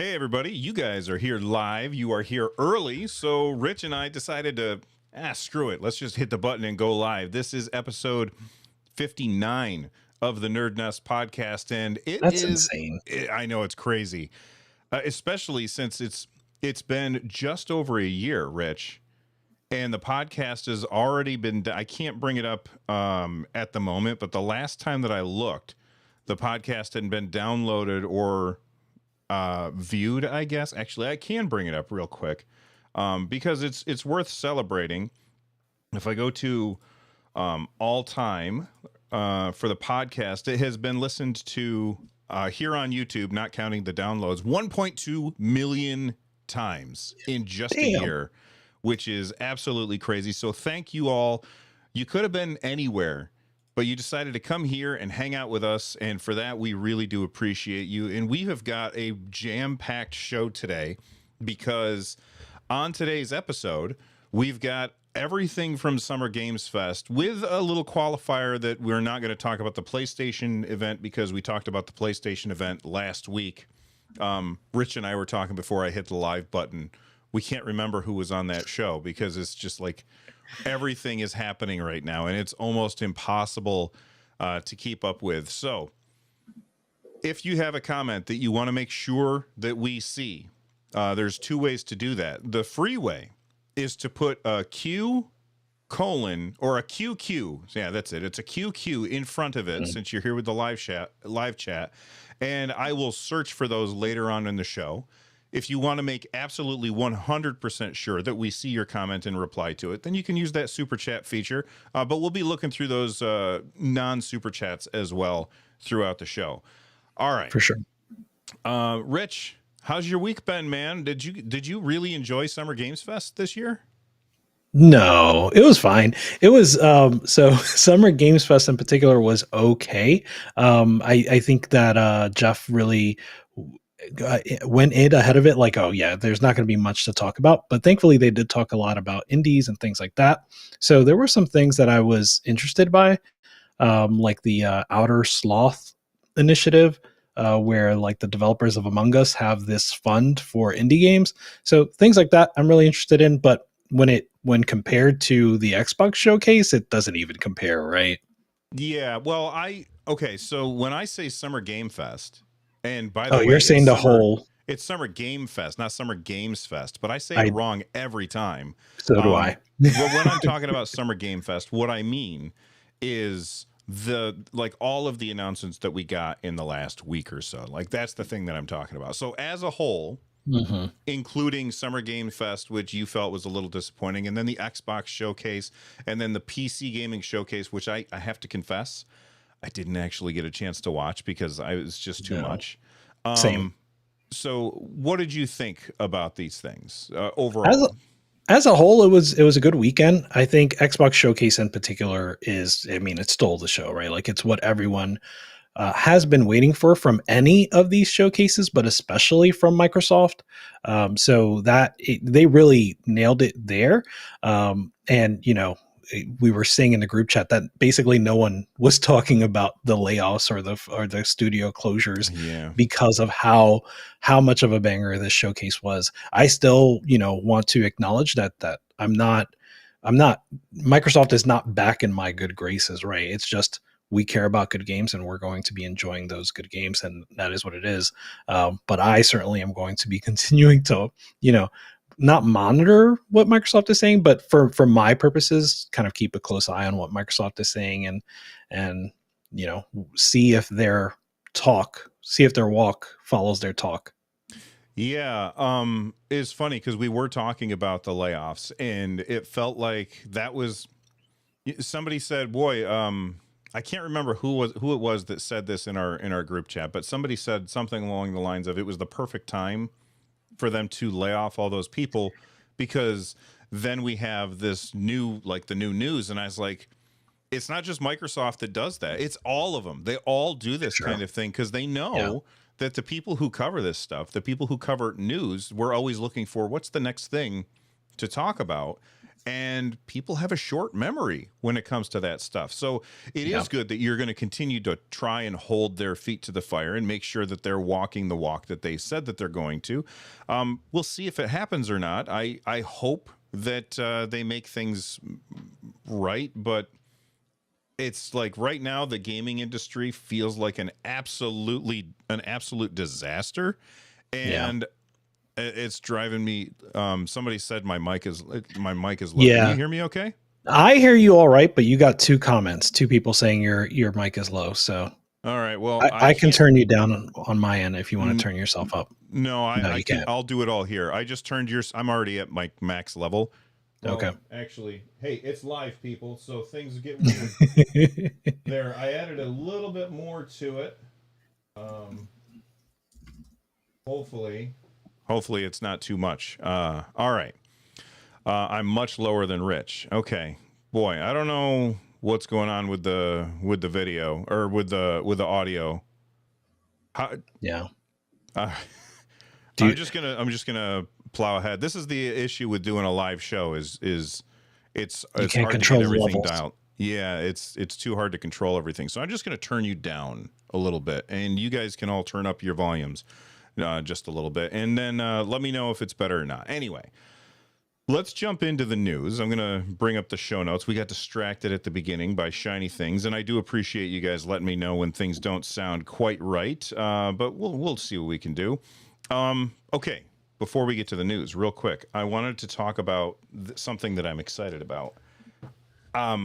Hey, everybody, you guys are here live. You are here early. So, Rich and I decided to, screw it. Let's just hit the button and go live. This is episode 59 of the NerdNest podcast. And That's insane. I know it's crazy, especially since it's been just over a year, Rich. And the podcast has already been, I can't bring it up at the moment, but the last time that I looked, the podcast hadn't been downloaded or viewed, I guess. Actually, I can bring it up real quick because it's worth celebrating. If I go to all time for the podcast, it has been listened to here on YouTube, not counting the downloads, 1.2 million times in just a year, which is absolutely crazy. So thank you all. You could have been anywhere, but you decided to come here and hang out with us. And for that, we really do appreciate you. And we have got a jam-packed show today because on today's episode, we've got everything from Summer Games Fest with a little qualifier that we're not going to talk about the PlayStation event because we talked about the PlayStation event last week. Rich and I were talking before I hit the live button. We can't remember who was on that show because it's just like everything is happening right now and it's almost impossible to keep up with. So if you have a comment that you want to make sure that we see, there's two ways to do that. The free way is to put a Q colon or a QQ. Yeah, that's it. It's a QQ in front of it since you're here with the live chat. And I will search for those later on in the show. If you want to make absolutely 100% sure that we see your comment and reply to it, then you can use that super chat feature. But we'll be looking through those non-super chats as well throughout the show. All right. For sure. Rich, how's your week been, man? Did you really enjoy Summer Games Fest this year? No, it was fine. It was so Summer Games Fest in particular was okay. I think that Jeff really went in ahead of it like, oh yeah, there's not going to be much to talk about, but thankfully they did talk a lot about indies and things like that. So there were some things that I was interested by, like the Outer Sloth initiative, where like the developers of Among Us have this fund for indie games. So things like that I'm really interested in, but when compared to the Xbox showcase, it doesn't even compare, right? Yeah, well, so when I say Summer Game Fest, and by the way, you're saying it's Summer Game Fest, not Summer Games Fest, but I say it wrong every time. So do I. Well, when I'm talking about Summer Game Fest, what I mean is all of the announcements that we got in the last week or so. Like that's the thing that I'm talking about. So as a whole, including Summer Game Fest, which you felt was a little disappointing, and then the Xbox showcase, and then the PC gaming showcase, which I have to confess, I didn't actually get a chance to watch because I was just too much. Same. So what did you think about these things overall? As a whole, it was a good weekend. I think Xbox Showcase in particular it stole the show, right? Like it's what everyone has been waiting for from any of these showcases, but especially from Microsoft. So they really nailed it there. And we were seeing in the group chat that basically no one was talking about the layoffs or the studio closures because of how much of a banger this showcase was. I still, want to acknowledge that I'm not Microsoft is not back in my good graces, right? It's just, we care about good games and we're going to be enjoying those good games. And that is what it is. But I certainly am going to be continuing to, not monitor what Microsoft is saying, but for my purposes, kind of keep a close eye on what Microsoft is saying and see if their walk follows their talk. Yeah, it's funny because we were talking about the layoffs, and it felt like that was somebody said, "Boy, I can't remember who it was that said this in our group chat, but somebody said something along the lines of it was the perfect time for them to lay off all those people because then we have this new, like the new news." And I was like, it's not just Microsoft that does that. It's all of them. They all do this kind of thing because they know that the people who cover this stuff, the people who cover news, we're always looking for what's the next thing to talk about. and people have a short memory when it comes to that stuff. So it Yeah. is good that you're going to continue to try and hold their feet to the fire and make sure that they're walking the walk that they said that they're going to. We'll see if it happens or not. I hope that they make things right, but it's like right now the gaming industry feels like an absolute disaster, Yeah. and it's driving me. Somebody said my mic is low. Can you Yeah. hear me okay? I hear you all right, but you got two comments, two people saying your mic is low. So All right. Well, I I can can't. turn you down on my end if you want to turn yourself up. No, No, I you can. can't. I'll do it all here. I just turned yours. I'm already at my max level. Okay. Well, actually, hey, it's live, people, so things get weird. There, I added a little bit more to it. Hopefully it's not too much. All right. I'm much lower than Rich. Okay, boy, I don't know what's going on with the video or with the audio. How, Yeah. uh, Do you, I'm just gonna plow ahead. This is the issue with doing a live show is it's you can't hard to control get the everything levels. dialed. Yeah, it's too hard to control everything. So I'm just gonna turn you down a little bit, and you guys can all turn up your volumes just a little bit, and then let me know if it's better or not. Anyway. Let's jump into the news. I'm going to bring up the show notes. We got distracted at the beginning by shiny things, and I do appreciate you guys letting me know when things don't sound quite right, but we'll see what we can do. Okay, before we get to the news, real quick, I wanted to talk about something that I'm excited about.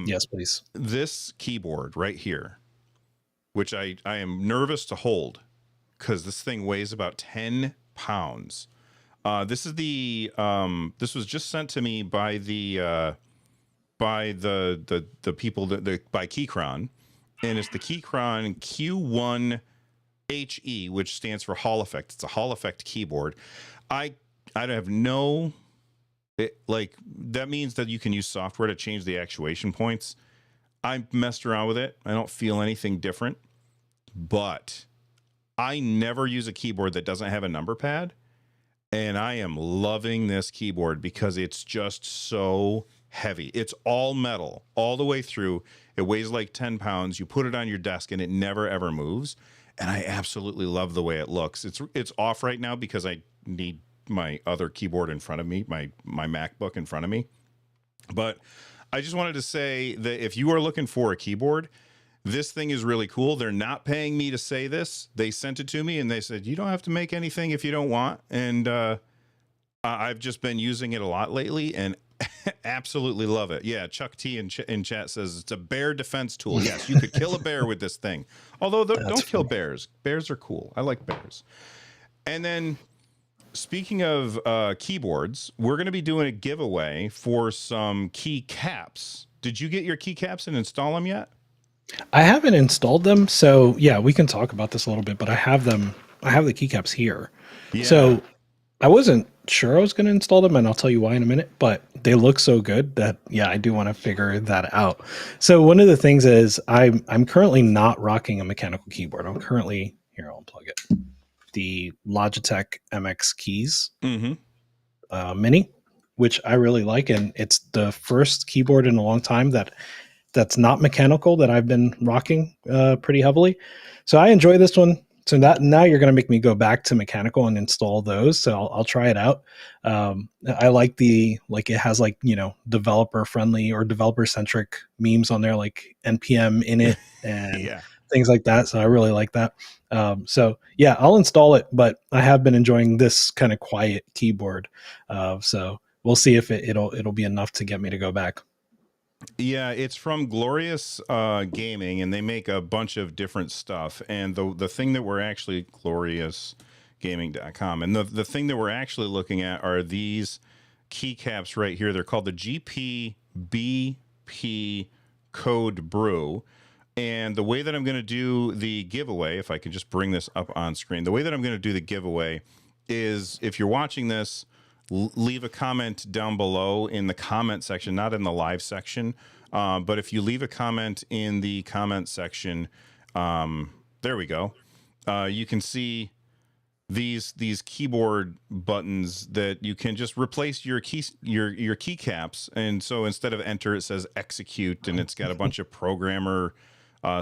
Yes, please. This keyboard right here, which I am nervous to hold because this thing weighs about 10 pounds. This is the this was just sent to me by the people by Keychron, and it's the Keychron Q1HE, which stands for Hall Effect. It's a Hall Effect keyboard. I have no like that means that you can use software to change the actuation points. I messed around with it. I don't feel anything different, but I never use a keyboard that doesn't have a number pad. And I am loving this keyboard because it's just so heavy. It's all metal all the way through. It weighs like 10 pounds. You put it on your desk and it never, ever moves. And I absolutely love the way it looks. It's off right now because I need my other keyboard in front of me, my MacBook in front of me. But I just wanted to say that if you are looking for a keyboard, this thing is really cool. They're not paying me to say this. They sent it to me and they said, you don't have to make anything if you don't want. And I've just been using it a lot lately and absolutely love it. Yeah, Chuck T in chat says it's a bear defense tool. Yes, you could kill a bear with this thing. Although don't kill bears. Bears are cool. I like bears. And then speaking of keyboards, we're going to be doing a giveaway for some keycaps. Did you get your keycaps and install them yet? I haven't installed them, so yeah, we can talk about this a little bit, but I have them. I have the keycaps here. Yeah. So I wasn't sure I was going to install them, and I'll tell you why in a minute, but they look so good that, yeah, I do want to figure that out. So one of the things is I'm currently not rocking a mechanical keyboard. I'm currently, here, I'll unplug it, the Logitech MX Keys Mini, which I really like, and it's the first keyboard in a long time that's not mechanical that I've been rocking pretty heavily. So I enjoy this one. So that now you're going to make me go back to mechanical and install those. So I'll try it out. I like it has like, developer friendly or developer centric memes on there, like NPM in it and Yeah. things like that. So I really like that. So yeah, I'll install it, but I have been enjoying this kind of quiet keyboard. So we'll see if it'll be enough to get me to go back. Yeah, it's from Glorious Gaming, and they make a bunch of different stuff. And the thing that we're actually gloriousgaming.com, and the thing that we're actually looking at are these keycaps right here. They're called the GPBP Code Brew. And the way that I'm going to do the giveaway, if I could just bring this up on screen, the way that I'm going to do the giveaway is if you're watching this, leave a comment down below in the comment section, not in the live section. But if you leave a comment in the comment section, there we go. You can see these keyboard buttons that you can just replace your your keycaps, and so instead of enter it says execute, and it's got a bunch of programmer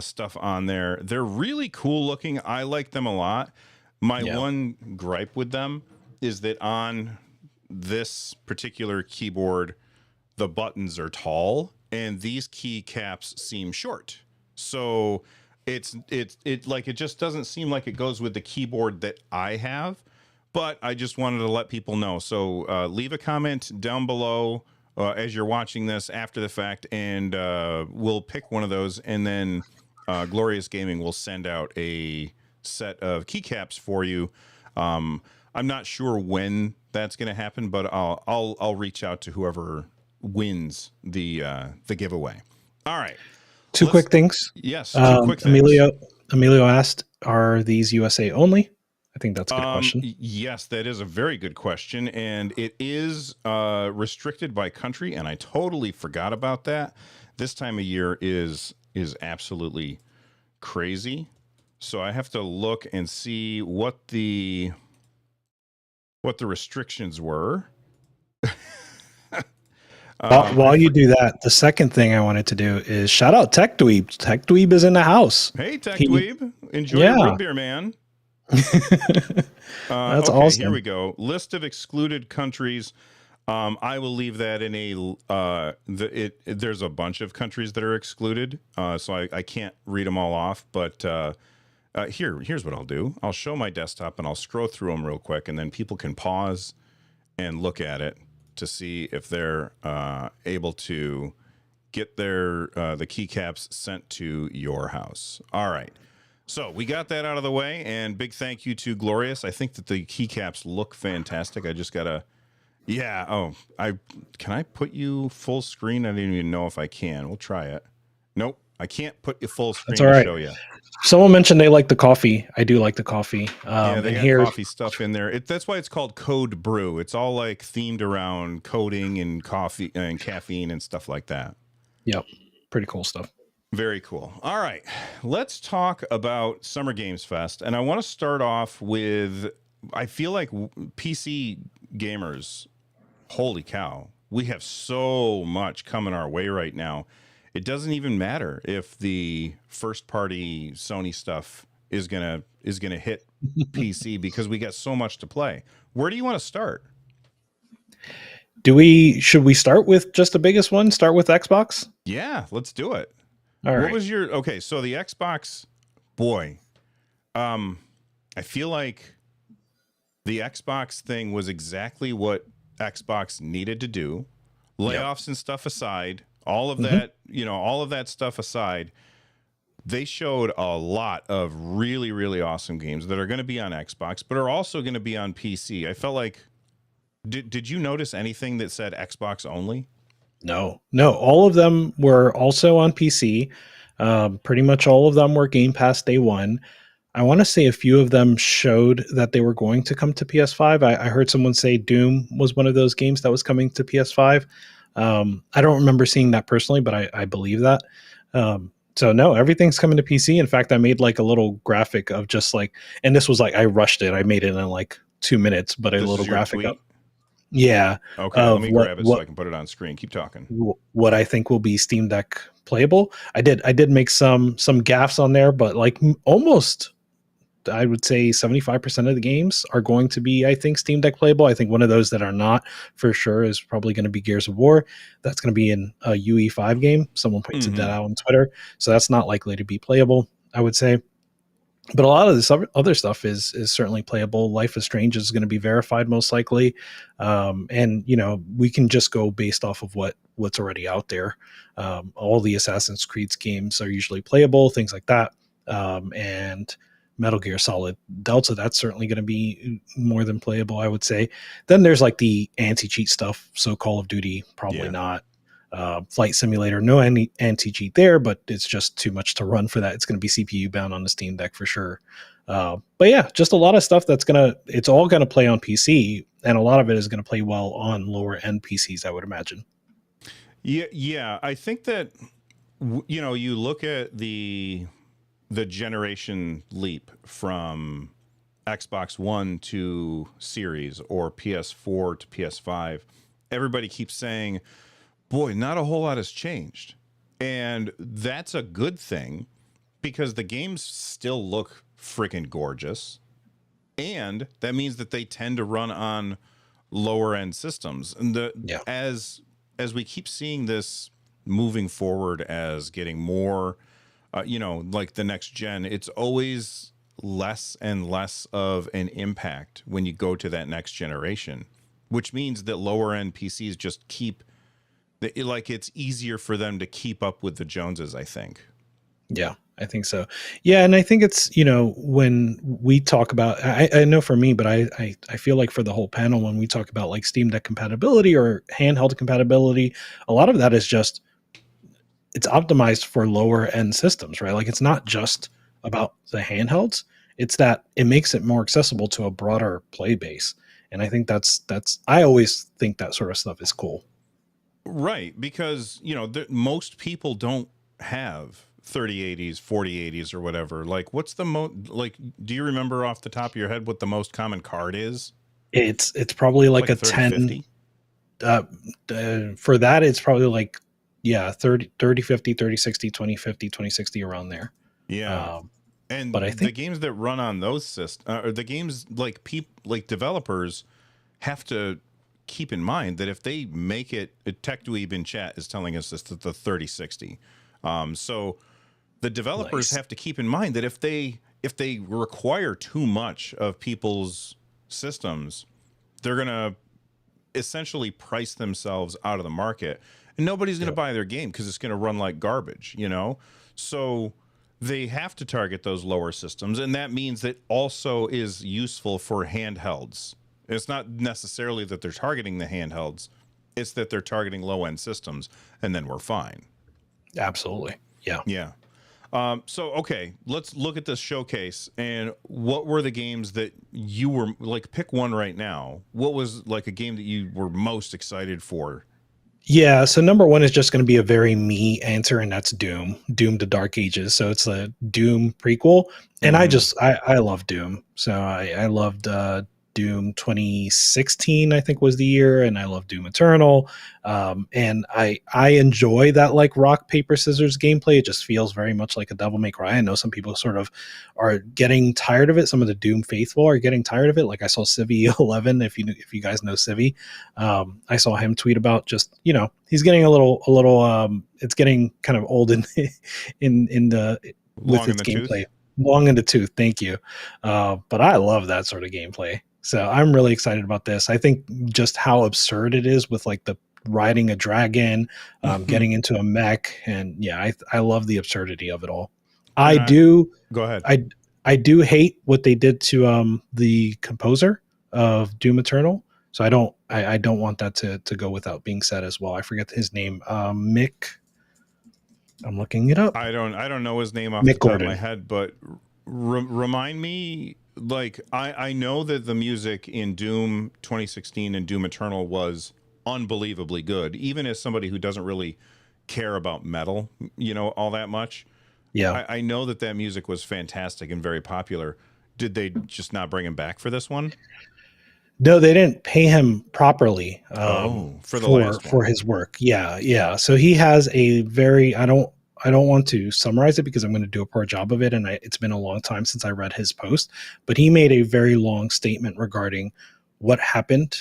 stuff on there. They're really cool looking. I like them a lot. My Yeah. one gripe with them is that on this particular keyboard the buttons are tall and these keycaps seem short, so it like it just doesn't seem like it goes with the keyboard that I have. But I just wanted to let people know. So leave a comment down below as you're watching this after the fact, and we'll pick one of those, and then Glorious Gaming will send out a set of keycaps for you. I'm not sure when that's going to happen, but I'll reach out to whoever wins the giveaway. All right. Two quick things. Yes, two quick things. Emilio asked, "Are these USA only?" I think that's a good question. Yes, that is a very good question, and it is restricted by country, and I totally forgot about that. This time of year is absolutely crazy, so I have to look and see what the restrictions were. While you do that, the second thing I wanted to do is shout out Tech Dweeb. Tech Dweeb is in the house. Hey, Tech Dweeb. Enjoy your root beer, man. That's awesome. Here we go. List of excluded countries. I will leave that in a there's a bunch of countries that are excluded, so I can't read them all off. But here's what I'll do. I'll show my desktop and I'll scroll through them real quick, and then people can pause and look at it to see if they're able to get their the keycaps sent to your house. All right. So we got that out of the way, and big thank you to Glorious. I think that the keycaps look fantastic. I just gotta, yeah. Oh, can I put you full screen? I don't even know if I can. We'll try it. Nope, I can't put you full screen to show you. Someone mentioned they like the coffee. I do like the coffee. Yeah, they got coffee stuff in there. That's why it's called Code Brew. It's all like themed around coding and coffee and caffeine and stuff like that. Yep, pretty cool stuff. Very cool. All right, let's talk about Summer Games Fest. And I want to start off with, I feel like PC gamers, holy cow, we have so much coming our way right now. It doesn't even matter if the first party Sony stuff is gonna hit PC because we got so much to play. Where do you want to start? Should we start with just the biggest one? Start with Xbox? Yeah, let's do it. All right. What was your okay? So the Xbox, boy, I feel like the Xbox thing was exactly what Xbox needed to do. Layoffs and stuff aside, all of that, all of that stuff aside, they showed a lot of really, really awesome games that are going to be on Xbox, but are also going to be on PC. I felt like, did you notice anything that said Xbox only? No, all of them were also on PC. Pretty much all of them were Game Pass day one. I want to say a few of them showed that they were going to come to PS5. I heard someone say Doom was one of those games that was coming to PS5. I don't remember seeing that personally, but I believe that. So no, everything's coming to PC. In fact, I made like a little graphic of just like, and this was like, I rushed it. I made it in like 2 minutes, but a little graphic up. Yeah. Okay, let me grab it so I can put it on screen. Keep talking. What I think will be Steam Deck playable. I did make some gaffes on there, but like almost, I would say 75% of the games are going to be, I think, Steam Deck playable. I think one of those that are not for sure is probably going to be Gears of War. That's going to be in a UE5 game. Someone pointed that out on Twitter. So that's not likely to be playable, I would say. But a lot of this other stuff is certainly playable. Life is Strange is going to be verified most likely. And, we can just go based off of what's already out there. All the Assassin's Creed games are usually playable, things like that. And Metal Gear Solid Delta, that's certainly going to be more than playable, I would say. Then there's like the anti-cheat stuff. So Call of Duty, probably not. Flight Simulator, no anti-cheat there, but it's just too much to run for that. It's going to be CPU bound on the Steam Deck for sure. But yeah, just a lot of stuff it's all going to play on PC, and a lot of it is going to play well on lower end PCs, I would imagine. Yeah. I think that, you look at the generation leap from Xbox One to Series or PS4 to PS5, everybody keeps saying, boy, not a whole lot has changed. And that's a good thing because the games still look freaking gorgeous. And that means that they tend to run on lower end systems. And Yeah. as we keep seeing this moving forward as getting more like the next gen, it's always less and less of an impact when you go to that next generation, which means that lower end PCs just keep like it's easier for them to keep up with the Joneses, I think. Yeah, I think so. Yeah, and I think it's, when we talk about, I know for me, but I feel like for the whole panel, when we talk about like Steam Deck compatibility or handheld compatibility, a lot of that is just, it's optimized for lower end systems, right? Like it's not just about the handhelds. It's that it makes it more accessible to a broader play base. And I think that's I always think that sort of stuff is cool. Right, because most people don't have 3080s, 4080s, or whatever. Like, what's the most? Like, do you remember off the top of your head what the most common card is? It's probably like a 3050. 10. For that, it's probably like, yeah, 3050, 3060, 2050, 2060, around there. Yeah, and But I the think games that run on those systems, or the games like like developers have to keep in mind that if they make it, TechDweeb in chat is telling us this, that the 3060. So the developers nice. have to keep in mind that if they require too much of people's systems, they're gonna essentially price themselves out of the market, and nobody's gonna Yep. buy their game because it's gonna run like garbage, So they have to target those lower systems, and that means that also is useful for handhelds. It's not necessarily that they're targeting the handhelds, it's that they're targeting low end systems, and then we're fine. Absolutely. Yeah. Yeah. So, okay, let's look at this showcase. And what were the games that you were like, pick one right now? What was like a game that you were most excited for? Yeah, so number one is just going to be a very me answer, and that's Doom, Doom to Dark Ages. So it's a Doom prequel, and Mm-hmm. I love Doom. So I loved Doom 2016, I think was the year, and I love Doom Eternal. And I enjoy that like rock paper scissors gameplay. It just feels very much like a Devil May Cry. I know some people sort of are getting tired of it. Some of the Doom faithful are getting tired of it. Like I saw Civi 11, if you guys know Civi. I saw him tweet about just, he's getting a little it's getting kind of old in in the with Long in its the gameplay, tooth. long in the tooth. Thank you. But I love that sort of gameplay. So I'm really excited about this. I think just how absurd it is with like the riding a dragon, getting into a mech, and yeah, I love the absurdity of it all. I And I do Go ahead. I do hate what they did to the composer of Doom Eternal. So I don't want that to go without being said as well. I forget his name. Mick. I'm looking it up. I don't know his name off the Mick top of my Gordon. head, but remind me. Like, I know that the music in Doom 2016 and Doom Eternal was unbelievably good, even as somebody who doesn't really care about metal, all that much. Yeah. I know that music was fantastic and very popular. Did they just not bring him back for this one? No, they didn't pay him properly Oh, for the for last one. his work. Yeah, yeah. So he has a very I don't want to summarize it because I'm going to do a poor job of it, and it's been a long time since I read his post. But he made a very long statement regarding what happened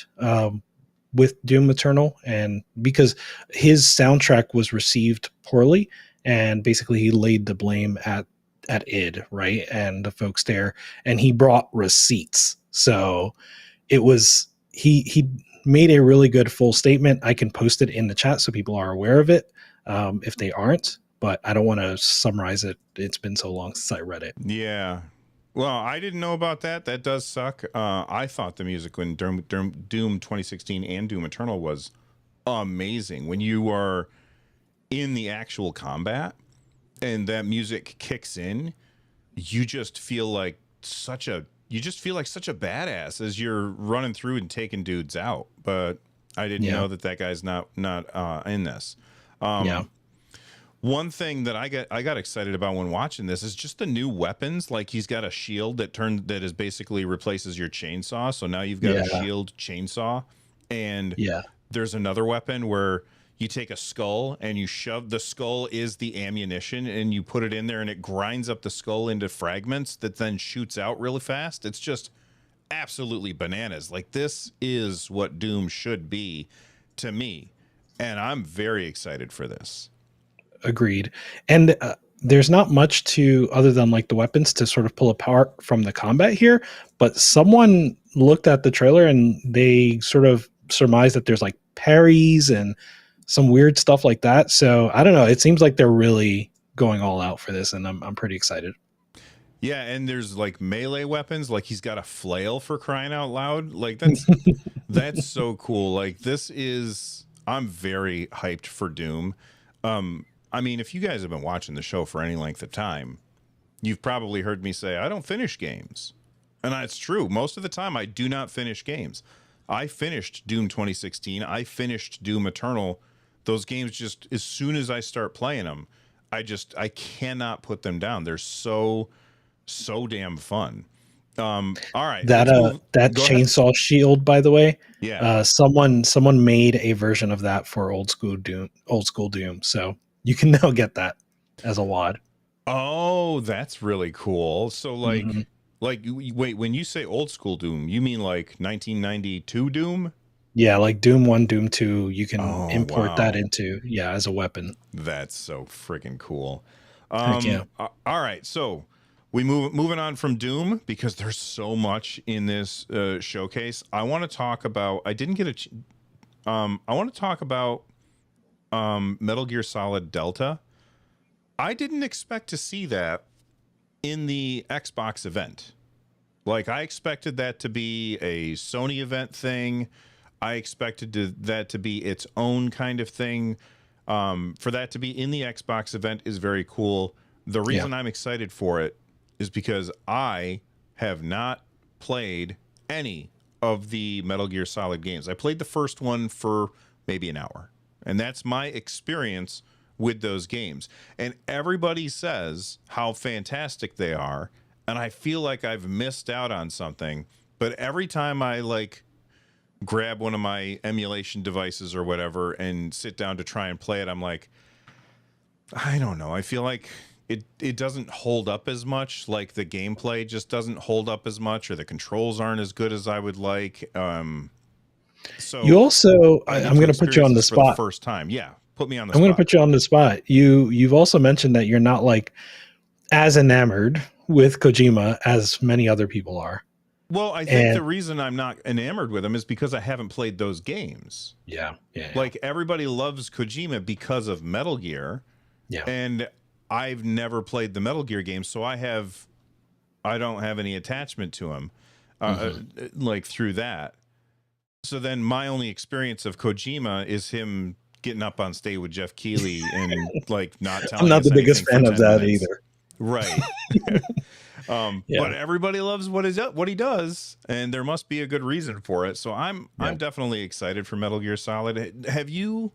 with Doom Eternal, and because his soundtrack was received poorly, and basically he laid the blame at id, right, and the folks there, and he brought receipts. So it was he made a really good full statement. I can post it in the chat so people are aware of it if they aren't, but I don't want to summarize it. It's been so long since I read it. Yeah. Well, I didn't know about that. That does suck. I thought the music when Doom 2016 and Doom Eternal was amazing. When you are in the actual combat and that music kicks in, you just feel like such a badass as you're running through and taking dudes out. But I didn't Yeah, know that guy's not in this. yeah. One thing that I got excited about when watching this is just the new weapons. Like he's got a shield that is basically replaces your chainsaw. So now you've got a Yeah, shield chainsaw, and yeah, there's another weapon where you take a skull and you shove the skull is the ammunition and you put it in there and it grinds up the skull into fragments that then shoots out really fast. It's just absolutely bananas. Like this is what Doom should be to me, and I'm very excited for this. agreed. And there's not much to other than like the weapons to sort of pull apart from the combat here. But someone looked at the trailer and they sort of surmised that there's like parries and some weird stuff like that. So I don't know. It seems like they're really going all out for this, and I'm pretty excited. Yeah, and there's like melee weapons, like he's got a flail for crying out loud. Like that's so cool. Like this is I'm very hyped for Doom. I mean, if you guys have been watching the show for any length of time, you've probably heard me say I don't finish games. And that's true. Most of the time I do not finish games. I finished Doom 2016. I finished Doom Eternal. Those games just as soon as I start playing them, I cannot put them down. They're so damn fun. All right, That let's move. that Go ahead. chainsaw shield, by the way, Yeah. someone made a version of that for old school Doom. So you can now get that as a WAD. Oh, that's really cool. So Mhm. wait, when you say old school Doom, you mean like 1992 Doom? Yeah, like Doom 1, Doom 2, you can Oh, import that wow. into, yeah, as a weapon. That's so freaking cool. Heck yeah. All right, so moving on from Doom because there's so much in this showcase. I want to talk about. I didn't get a. I want to talk about Metal Gear Solid Delta. I didn't expect to see that in the Xbox event. Like I expected that to be a Sony event thing. I expected that to be its own kind of thing. For that to be in the Xbox event is very cool. The Yeah. reason I'm excited for it is because I have not played any of the Metal Gear Solid games. I played the first one for maybe an hour, and that's my experience with those games. And everybody says how fantastic they are, and I feel like I've missed out on something. But every time I like grab one of my emulation devices or whatever and sit down to try and play it, I'm like, I don't know. I feel like it doesn't hold up as much. Like the gameplay just doesn't hold up as much, or the controls aren't as good as I would like. You So also, I need I'm to going to put you experience on the this for the spot. first time. Yeah, put me on the I'm going to spot. put you on the spot. You've also mentioned that you're not like as enamored with Kojima as many other people are. Well, I think And the reason I'm not enamored with him is because I haven't played those games. yeah, yeah, Like everybody loves Kojima because of Metal Gear, yeah. and I've never played the Metal Gear games, so I don't have any attachment to him, Mhm. like through that. So then my only experience of Kojima is him getting up on stage with Jeff Keighley and like not I'm telling not us the biggest anything for fan of 10 that minutes. either. Right. Yeah, But everybody loves what he does, and there must be a good reason for it. So yeah. I'm definitely excited for Metal Gear Solid. Have you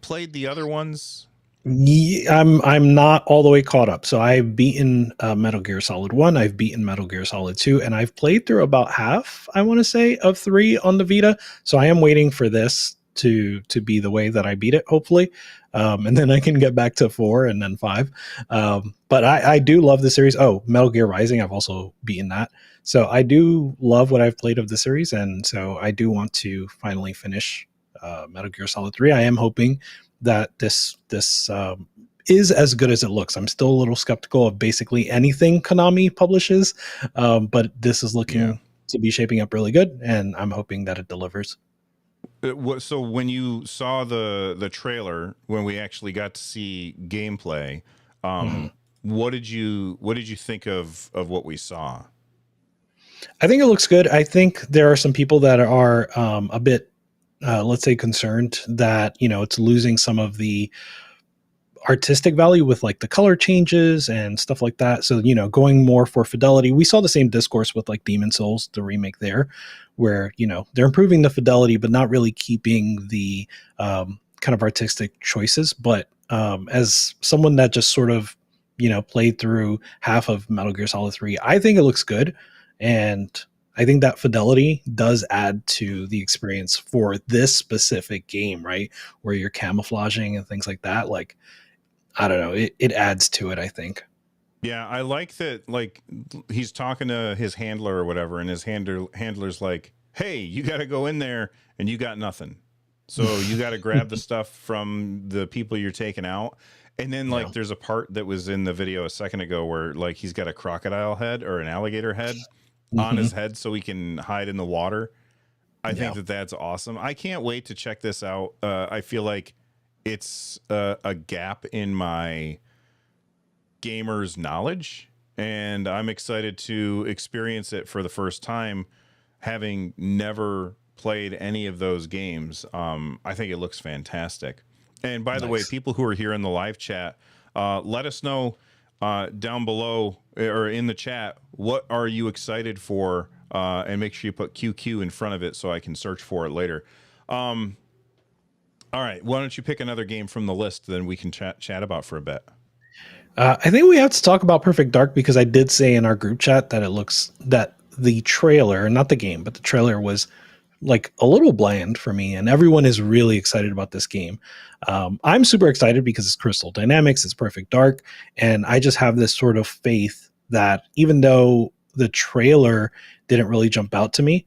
played the other ones? I'm not all the way caught up. So I've beaten Metal Gear Solid 1, I've beaten Metal Gear Solid 2, and I've played through about half, I want to say, of 3 on the Vita. So I am waiting for this to be the way that I beat it, hopefully. And then I can get back to 4 and then 5. But I do love the series. Oh, Metal Gear Rising, I've also beaten that. So I do love what I've played of the series, and so I do want to finally finish Metal Gear Solid 3. I am hoping that this is as good as it looks. I'm still a little skeptical of basically anything Konami publishes, but this is Yeah. looking to be shaping up really good, and I'm hoping that it delivers. So when you saw the trailer, when we actually got to see gameplay, Mhm. what did you think of what we saw? I think it looks good. I think there are some people that are a bit, let's say, concerned that it's losing some of the artistic value with like the color changes and stuff like that. So, going more for fidelity. We saw the same discourse with like Demon Souls, the remake there, where, they're improving the fidelity, but not really keeping the kind of artistic choices. But As someone that just sort of, played through half of Metal Gear Solid 3, I think it looks good. And I think that fidelity does add to the experience for this specific game, right? Where you're camouflaging and things like that. Like, I don't know, it adds to it, I think. Yeah, I like that. Like he's talking to his handler or whatever, and his handler's like, "Hey, you got to go in there, and you got nothing. So you got to grab the stuff from the people you're taking out." And then Yeah. like, there's a part that was in the video a second ago where like he's got a crocodile head or an alligator head on Hmm. his head so he can hide in the water. I think Yeah. that that's awesome. I can't wait to check this out. I feel like it's a gap in my gamers knowledge, and I'm excited to experience it for the first time, having never played any of those games. I think it looks fantastic. And by the way, Nice. people who are here in the live chat, let us know down below or in the chat, what are you excited for, and make sure you put QQ in front of it so I can search for it later. All right, why don't you pick another game from the list, then we can chat about for a bit. I think we have to talk about Perfect Dark because I did say in our group chat that it looks that the trailer, not the game, but the trailer was like a little bland for me, and everyone is really excited about this game. I'm super excited because it's Crystal Dynamics, it's Perfect Dark, and I just have this sort of faith that even though the trailer didn't really jump out to me,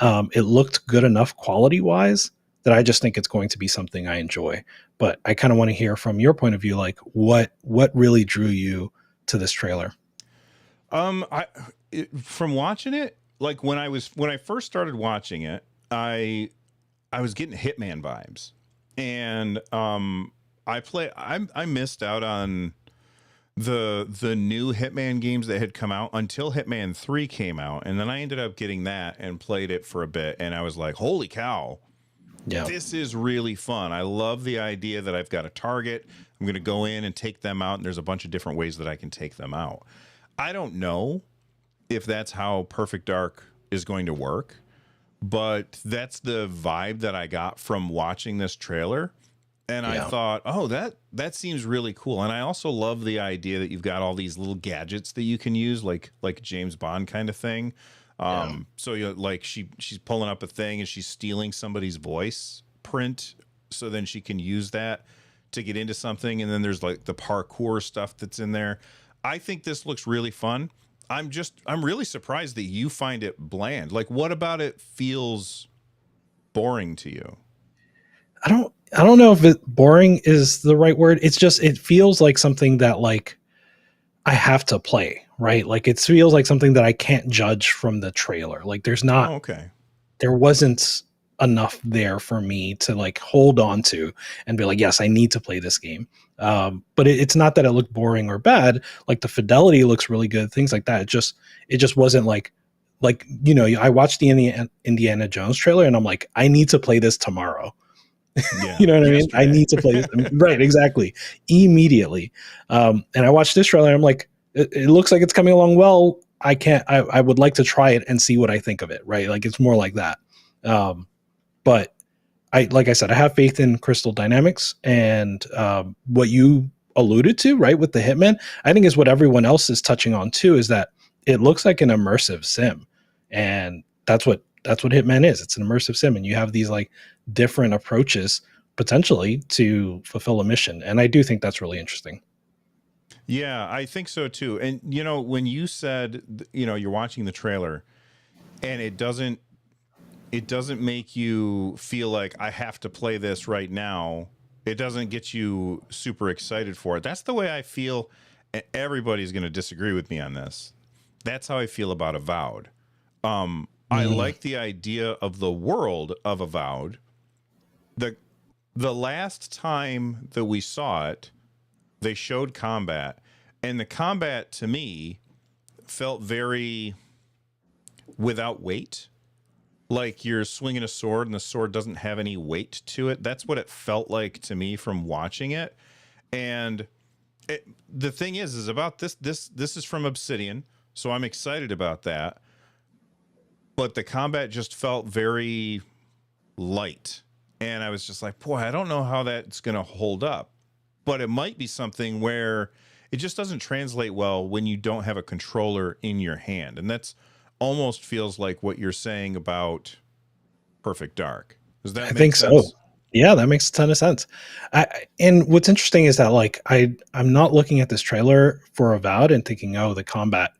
it looked good enough quality wise that I just think it's going to be something I enjoy. But I kind of want to hear from your point of view, like what really drew you to this trailer? I from watching it, like when I first started watching it, I was getting Hitman vibes, and I missed out on the new Hitman games that had come out until Hitman 3 came out, and then I ended up getting that and played it for a bit, and I was like, holy cow, Yeah, this is really fun. I love the idea that I've got a target. I'm going to go in and take them out, and there's a bunch of different ways that I can take them out. I don't know if that's how Perfect Dark is going to work, but that's the vibe that I got from watching this trailer. And I yeah, thought, oh, that seems really cool. And I also love the idea that you've got all these little gadgets that you can use, like James Bond kind of thing. yeah, So you like she's pulling up a thing and she's stealing somebody's voice print, so then she can use that to get into something. And then there's like the parkour stuff that's in there. I think this looks really fun. I'm really surprised that you find it bland. Like, what about it feels boring to you? I don't know if boring is the right word. It's just it feels like something that like I have to play, right? Like it feels like something that I can't judge from the trailer. Like Oh, okay. there wasn't enough there for me to like hold on to and be like, yes, I need to play this game. But it's not that it looked boring or bad. Like the fidelity looks really good, things like that. It just wasn't like I watched the Indiana Jones trailer and I'm like, I need to play this tomorrow. Yeah. You know what I mean? I Yesterday. need to play this right, exactly, immediately. And I watched this trailer and I'm like, it looks like it's coming along well. I can't. I would like to try it and see what I think of it. Right, like it's more like that. Um, but like I said, I have faith in Crystal Dynamics and what you alluded to, right, with the Hitman. I think is what everyone else is touching on too. Is that it looks like an immersive sim, and that's what Hitman is. It's an immersive sim, and you have these like different approaches potentially to fulfill a mission, and I do think that's really interesting. Yeah, I think so too. And when you said, you're watching the trailer and it doesn't make you feel like I have to play this right now. It doesn't get you super excited for it. That's the way I feel. Everybody's going to disagree with me on this. That's how I feel about Avowed. I Mm, like the idea of the world of Avowed. The the last time that we saw it, they showed combat, and the combat to me felt very without weight. Like you're swinging a sword and the sword doesn't have any weight to it. That's what it felt like to me from watching it. And the thing is about this is from Obsidian, so I'm excited about that. But the combat just felt very light, and I was just like, boy, I don't know how that's going to hold up. but it might be something where it just doesn't translate well when you don't have a controller in your hand. And that's almost feels like what you're saying about Perfect Dark. Does that I make think so. sense? Yeah, that makes a ton of sense. And what's interesting is that like I'm not looking at this trailer for Avowed and thinking, oh, the combat,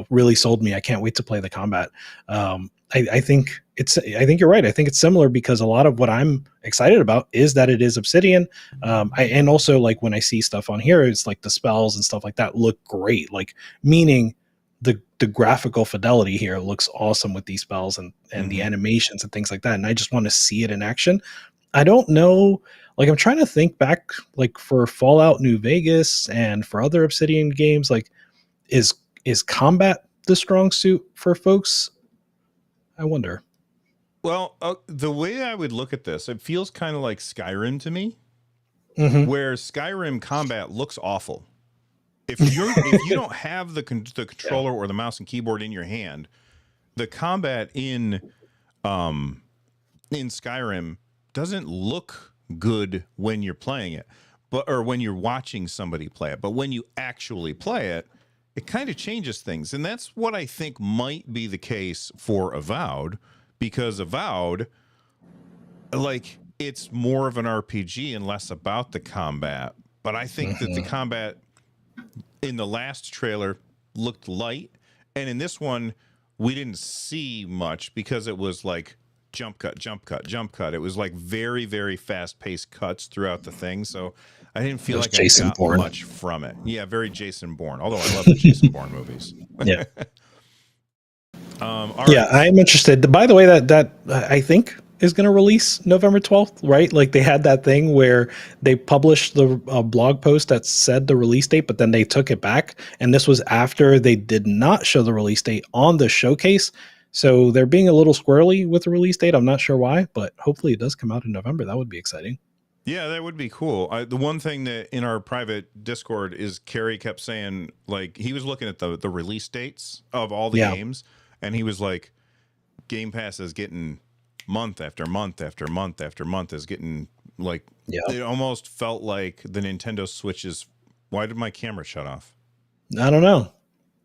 really sold me. I can't wait to play the combat. I think I think you're right. I think it's similar because a lot of what I'm excited about is that it is Obsidian. And also like when I see stuff on here, it's like the spells and stuff like that look great. Like meaning the graphical fidelity here looks awesome with these spells and the Mm-hmm. animations and things like that. And I just want to see it in action. I don't know. Like I'm trying to think back, like for Fallout New Vegas and for other Obsidian games, like is is combat the strong suit for folks? I wonder. Well, the way I would look at this, it feels kind of like Skyrim to me, Hmm. where Skyrim combat looks awful. If you don't have the Yeah. controller or the mouse and keyboard in your hand, the combat in Skyrim doesn't look good when you're playing it, or when you're watching somebody play it. But when you actually play it, it kind of changes things, and that's what I think might be the case for Avowed, because Avowed, like, it's more of an RPG and less about the combat. But I think that the Hmm. combat in the last trailer looked light, and in this one we didn't see much because it was like jump cut, jump cut, jump cut. It was like very, very fast paced cuts throughout the thing, so I didn't It feel was like I Jason got Bourne. much from it. Yeah, very Jason Bourne, although I love the Jason Bourne movies. Yeah. All Yeah, right. I'm interested. By the way, that I think is going to release November 12th, right? Like they had that thing where they published the blog post that said the release date, but then they took it back. And this was after they did not show the release date on the showcase. So they're being a little squirrely with the release date. I'm not sure why, but hopefully it does come out in November. That would be exciting. Yeah, that would be cool. The one thing that in our private Discord is Carrie kept saying, like, he was looking at the release dates of all the Yeah. games, and he was like, Game Pass is getting month after month after month after month is getting like, Yeah. it almost felt like the Nintendo Switch is. Why did my camera shut off? I don't know.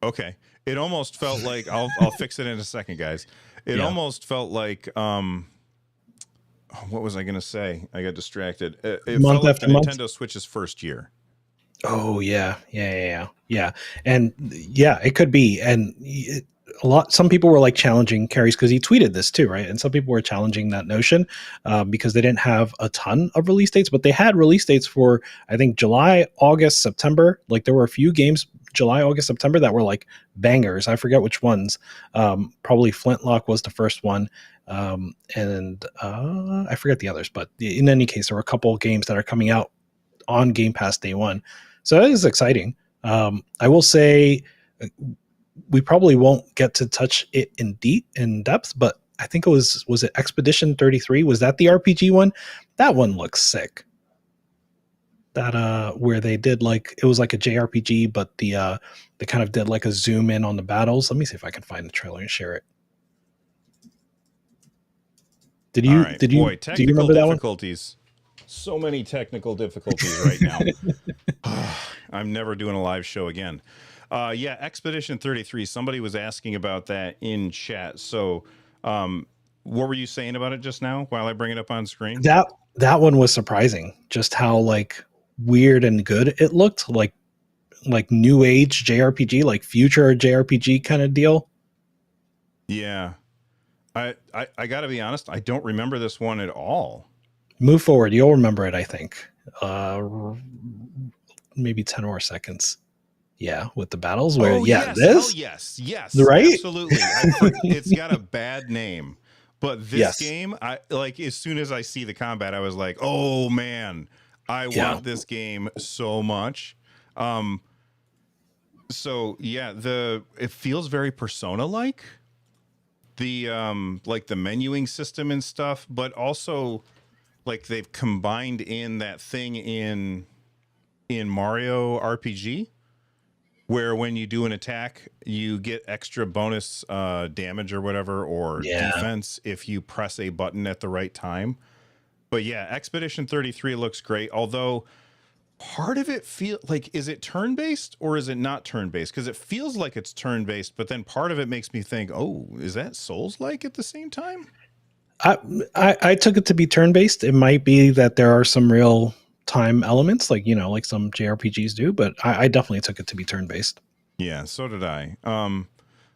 Okay, it almost felt like I'll fix it in a second, guys. It Yeah. almost felt like what was I gonna say? I got distracted. It felt Month like the after month. Nintendo Switch's first year. Oh yeah. And yeah, it could be. And some people were like challenging Carrie's because he tweeted this too, right? And some people were challenging that notion because they didn't have a ton of release dates, but they had release dates for I think July, August, September. Like there were a few games July, August, September that were like bangers. I forget which ones. Probably Flintlock was the first one. And I forget the others, but in any case, there were a couple of games that are coming out on Game Pass day one. So that is exciting. I will say we probably won't get to touch it in depth, but I think it was it Expedition 33? Was that the RPG one? That one looks sick. That where they did like it was like a JRPG, but they kind of did like a zoom in on the battles. Let me see if I can find the trailer and share it. Did All you right, did you boy, do you technical remember that one? difficulties. So many technical difficulties right now. I'm never doing a live show again. Yeah, Expedition 33. Somebody was asking about that in chat. So, what were you saying about it just now while I bring it up on screen? That one was surprising. Just how like weird and good it looked. Like new age JRPG, like future JRPG kind of deal. Yeah, I got to be honest. I don't remember this one at all. Move forward, you'll remember it. I think maybe 10 more seconds. Yeah, with the battles where Oh yeah, yes, hell this yes, yes, right. absolutely. It's got a bad name, but this Yes, game, I like as soon as I see the combat, I was like, oh man, I yeah, want this game so much. Um, so yeah, the it feels very Persona like the menuing system and stuff, but also like they've combined in that thing in Mario RPG where when you do an attack, you get extra bonus damage or whatever, or yeah. defense if you press a button at the right time. But yeah, Expedition 33 looks great. Although part of it feel like, is it turn based or is it not turn based? Because it feels like it's turn based, but then part of it makes me think, oh, is that Souls like at the same time? I, I took it to be turn based. It might be that there are some real time elements, like like some JRPGs do, but I definitely took it to be turn based. Yeah, so did I.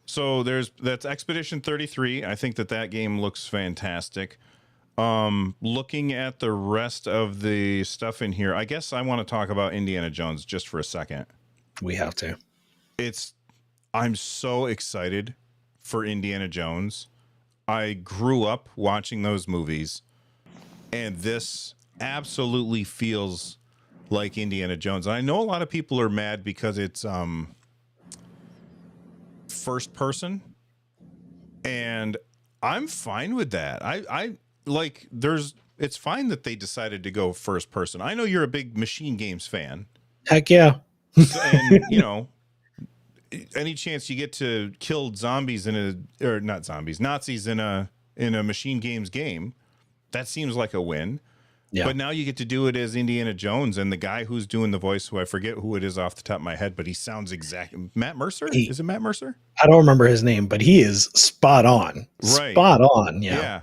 So that's Expedition 33. I think that game looks fantastic. Looking at the rest of the stuff in here, I guess I want to talk about Indiana Jones just for a second. We have to. I'm so excited for Indiana Jones. I grew up watching those movies, and this absolutely feels like Indiana Jones. And I know a lot of people are mad because it's first person, and I'm fine with that. I like it's fine that they decided to go first person. I know you're a big machine games fan. Heck yeah. And any chance you get to kill zombies or not zombies, Nazis in a machine games game, that seems like a win. Yeah. But now you get to do it as Indiana Jones, and the guy who's doing the voice, who I forget who it is off the top of my head, but he sounds exactly Matt Mercer. Is it Matt Mercer? I don't remember his name, but he is spot on. Right. Spot on. Yeah.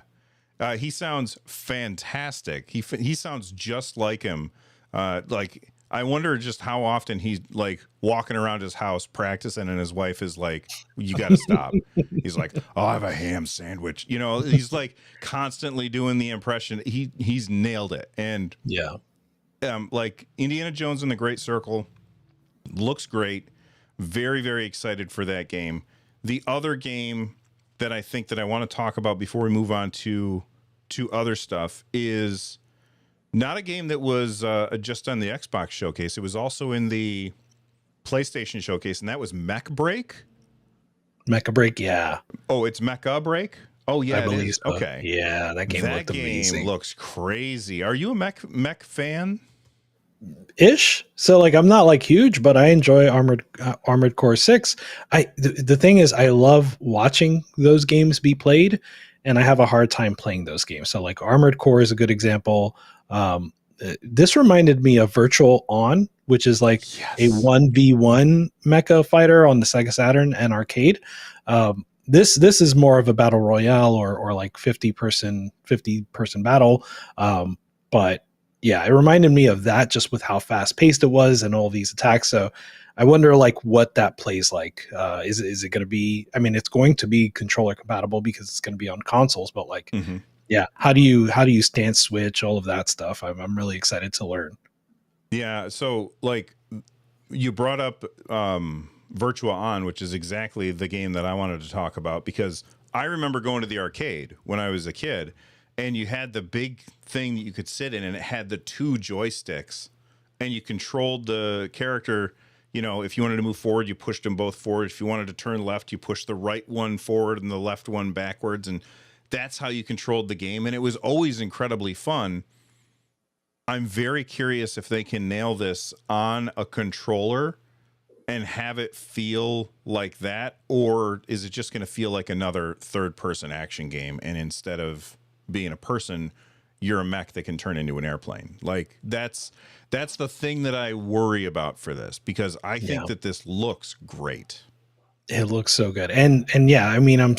He sounds fantastic. He sounds just like him. Like, I wonder just how often he's like walking around his house practicing, and his wife is like, "You got to stop." He's like, "I'll have a ham sandwich." He's like constantly doing the impression. He's nailed it. And like Indiana Jones and the Great Circle looks great. Very, very excited for that game. The other game that I think that I want to talk about before we move on to other stuff is not a game that was just on the Xbox showcase. It was also in the PlayStation showcase, and that was Mech Break. Mech Break, yeah. Oh, it's Mecha Break? Oh, yeah, I believe so. Okay. Yeah, that game looked amazing. Looks crazy. Are you a mech fan? Ish. So like I'm not like huge, but I enjoy Armored Core 6. The thing is I love watching those games be played, and I have a hard time playing those games. So like Armored Core is a good example. This reminded me of Virtual On, which is like a 1v1 mecha fighter on the Sega Saturn and arcade. This is more of a battle royale or like 50 person battle. But yeah, it reminded me of that just with how fast paced it was and all these attacks. So I wonder like what that plays like. Is it going to be, I mean, it's going to be controller compatible because it's going to be on consoles, but like, yeah, how do you stance switch, all of that stuff? I'm really excited to learn. Yeah. So like you brought up, Virtua On, which is exactly the game that I wanted to talk about, because I remember going to the arcade when I was a kid, and you had the big thing that you could sit in, and it had the 2 joysticks, and you controlled the character. If you wanted to move forward, you pushed them both forward. If you wanted to turn left, you pushed the right one forward and the left one backwards, and that's how you controlled the game. And it was always incredibly fun. I'm very curious if they can nail this on a controller and have it feel like that, or is it just going to feel like another third-person action game, and instead of being a person, you're a mech that can turn into an airplane? Like that's the thing that I worry about for this, because I think that this looks great. It looks so good. And yeah, I mean,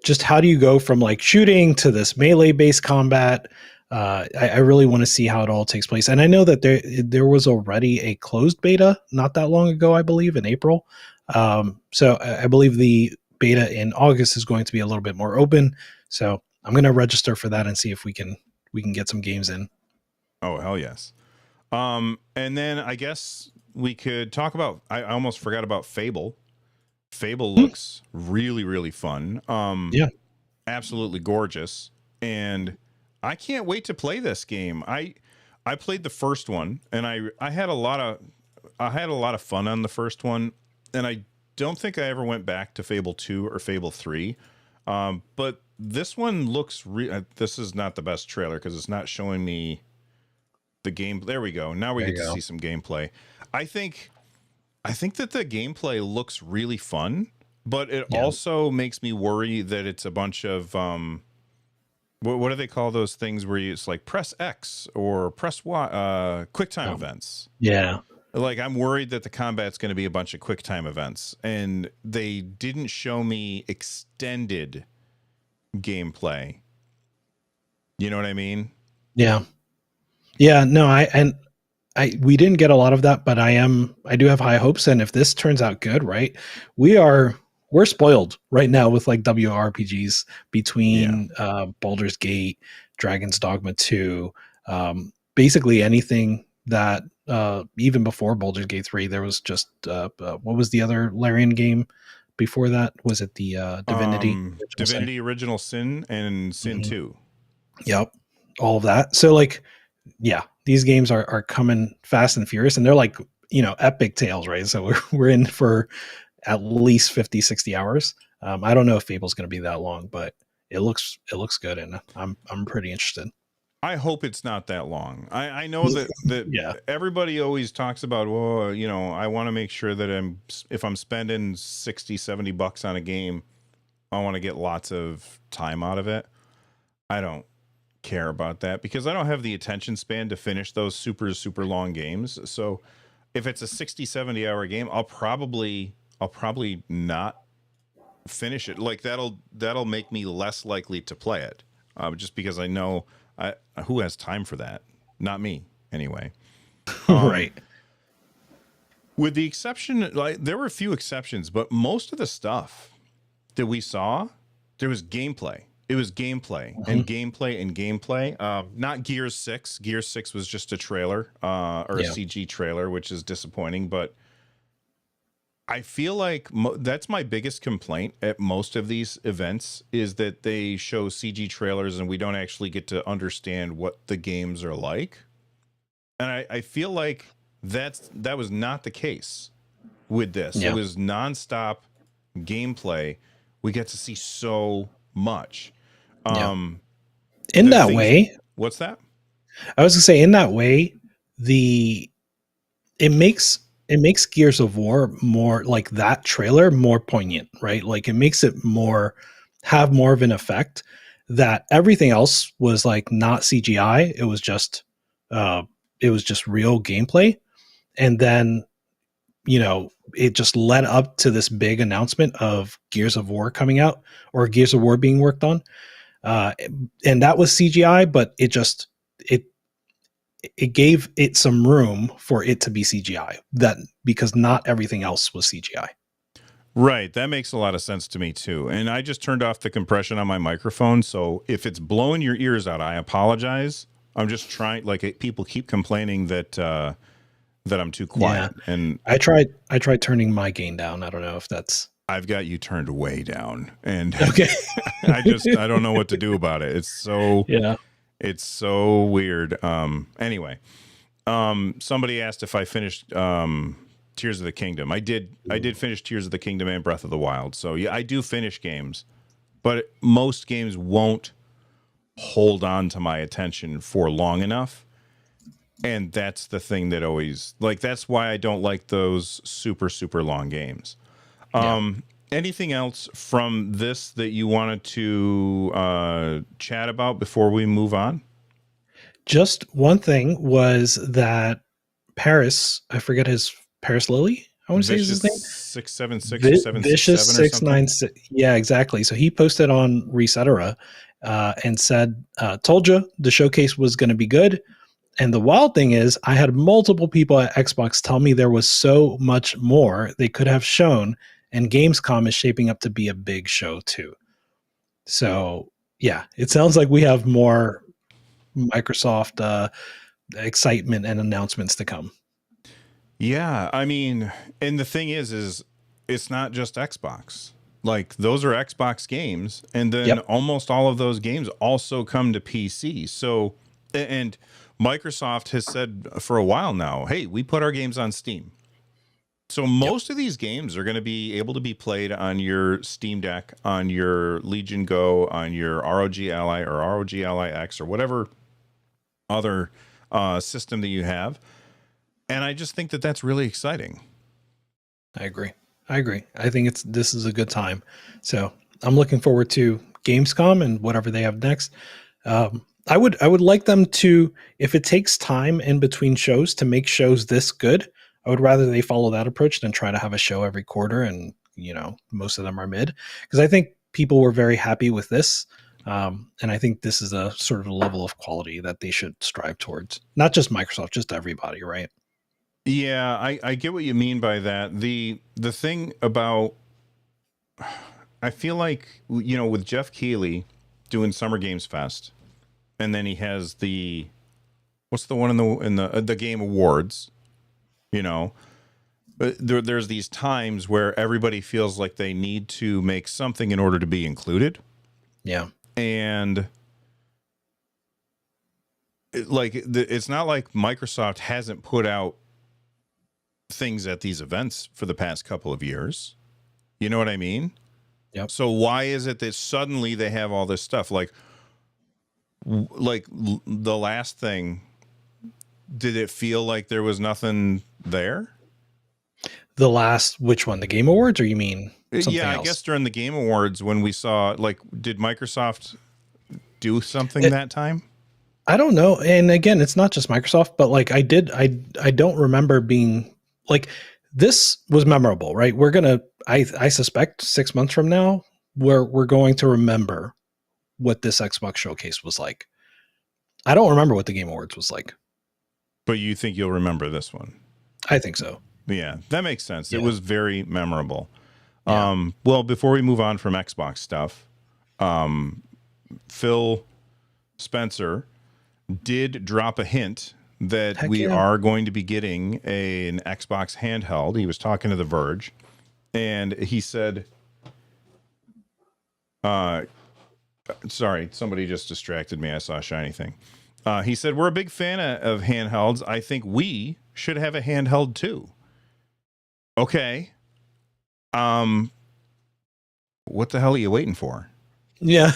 just how do you go from like shooting to this melee based combat? I really want to see how it all takes place. And I know that there was already a closed beta not that long ago, I believe in April. So I believe the beta in August is going to be a little bit more open. So I'm going to register for that and see if we can get some games in. Oh, hell yes. And then I guess we could talk about, I almost forgot about Fable. Fable looks really, really fun. Yeah, absolutely gorgeous. And I can't wait to play this game. I played the first one, and I had a lot of fun on the first one, and I don't think I ever went back to Fable 2 or Fable 3. But this one looks this is not the best trailer because it's not showing me the game. There we go. Now we get to see some gameplay. I think that the gameplay looks really fun, but it also makes me worry that it's a bunch of what do they call those things where it's like press X or press Y, quick time events. Yeah. Like, I'm worried that the combat's going to be a bunch of quick time events, and they didn't show me extended gameplay. You know what I mean? Yeah. Yeah. No, we didn't get a lot of that, but I do have high hopes. And if this turns out good, right, we're spoiled right now with like WRPGs between Baldur's Gate, Dragon's Dogma 2, basically anything that even before Baldur's Gate 3, there was just what was the other Larian game before that? Was it the Divinity? Divinity Original Sin and Sin 2. Yep. All of that. So like, yeah, these games are coming fast and furious, and they're like, epic tales, right? So we're in for at least 50, 60 hours. I don't know if Fable's going to be that long, but it looks good, and I'm pretty interested. I hope it's not that long. I know that Yeah. everybody always talks about, well, I want to make sure that if I'm spending 60, 70 bucks on a game, I want to get lots of time out of it. I don't care about that because I don't have the attention span to finish those super, super long games. So if it's a 60, 70 hour game, I'll probably not finish it. Like that'll make me less likely to play it. Just because I know who has time for that? Not me, anyway. Right. With the exception, like there were a few exceptions, but most of the stuff that we saw, there was gameplay. It was gameplay and gameplay and gameplay. Not Gears 6. Gears 6 was just a trailer or a CG trailer, which is disappointing. But I feel like that's my biggest complaint at most of these events is that they show CG trailers and we don't actually get to understand what the games are like. And I feel like that was not the case with this. Yeah. It was nonstop gameplay. We get to see so much. In that way, what's that? I was gonna say, in that way, it makes Gears of War more like that trailer more poignant, right? Like it makes it have more of an effect that everything else was like not CGI. It was just real gameplay. And then, it just led up to this big announcement of Gears of War coming out or Gears of War being worked on. And that was CGI, but it gave it some room for it to be CGI because not everything else was CGI. Right. That makes a lot of sense to me too. And I just turned off the compression on my microphone. So if it's blowing your ears out, I apologize. I'm just trying, like people keep complaining that I'm too quiet. Yeah. And I tried turning my gain down. I don't know if that's, I've got you turned way down and okay. I don't know what to do about it. It's so weird. Anyway, somebody asked if I finished Tears of the Kingdom. I did finish Tears of the Kingdom and Breath of the Wild. So yeah, I do finish games, but most games won't hold on to my attention for long enough. And that's the thing that always that's why I don't like those super, super long games. Anything else from this that you wanted to chat about before we move on? Just one thing was that Paris, I forget Paris Lily. I want to say his name. 676 or 767 Vicious 696. Yeah, exactly. So he posted on Resetera and said, "Told you the showcase was going to be good." And the wild thing is, I had multiple people at Xbox tell me there was so much more they could have shown, and Gamescom is shaping up to be a big show too. So yeah, it sounds like we have more Microsoft excitement and announcements to come. Yeah, I mean, and the thing is it's not just Xbox. Like those are Xbox games, and then almost all of those games also come to PC. So, and Microsoft has said for a while now, hey, we put our games on Steam. So most of these games are going to be able to be played on your Steam Deck, on your Legion Go, on your ROG Ally or ROG Ally X or whatever other system that you have. And I just think that that's really exciting. I agree. I think this is a good time. So I'm looking forward to Gamescom and whatever they have next. I would like them to, if it takes time in between shows to make shows this good, I would rather they follow that approach than try to have a show every quarter and most of them are mid, because I think people were very happy with this. And I think this is a sort of a level of quality that they should strive towards. Not just Microsoft, just everybody, right? Yeah, I get what you mean by that. The thing about, I feel like, with Jeff Keighley doing Summer Games Fest, and then he has what's the one in the Game Awards, but there's these times where everybody feels like they need to make something in order to be included. Yeah. And it's not like Microsoft hasn't put out things at these events for the past couple of years. You know what I mean? Yep. So why is it that suddenly they have all this stuff? Like the last thing, did it feel like there was nothing there? The last, which one? The Game Awards, or you mean something Yeah, I else? guess during the Game Awards when we saw, did Microsoft do something that time? I don't know. And again, it's not just Microsoft, but I don't remember being like, this was memorable, right? I suspect 6 months from now, we're going to remember what this Xbox showcase was like. I don't remember what the Game Awards was like. But you think you'll remember this one? I think so. Yeah, that makes sense. Yeah. It was very memorable. Yeah. Well, before we move on from Xbox stuff, Phil Spencer did drop a hint that we are going to be getting an Xbox handheld. He was talking to The Verge, and he said, sorry, somebody just distracted me. I saw a shiny thing. He said, we're a big fan of handhelds. I think we should have a handheld too. Okay. What the hell are you waiting for? Yeah.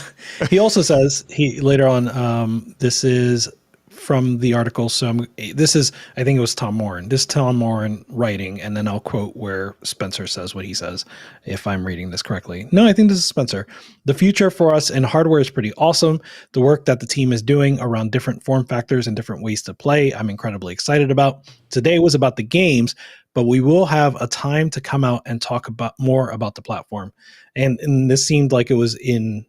He also says later on, this is from the article. So I think it was Tom Moran. This is Tom Moran writing, and then I'll quote where Spencer says what he says, if I'm reading this correctly. No, I think this is Spencer. The future for us in hardware is pretty awesome. The work that the team is doing around different form factors and different ways to play, I'm incredibly excited about. Today was about the games, but we will have a time to come out and talk about more about the platform. And this seemed like it was in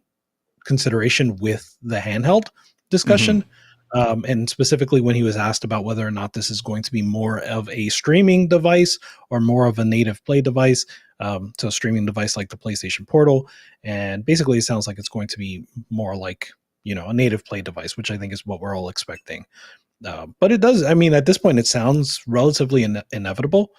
consideration with the handheld discussion. Mm-hmm. And specifically when he was asked about whether or not this is going to be more of a streaming device or more of a native play device. So a streaming device like the PlayStation Portal. And basically it sounds like it's going to be more like, a native play device, which I think is what we're all expecting. But it does, at this point, it sounds relatively inevitable.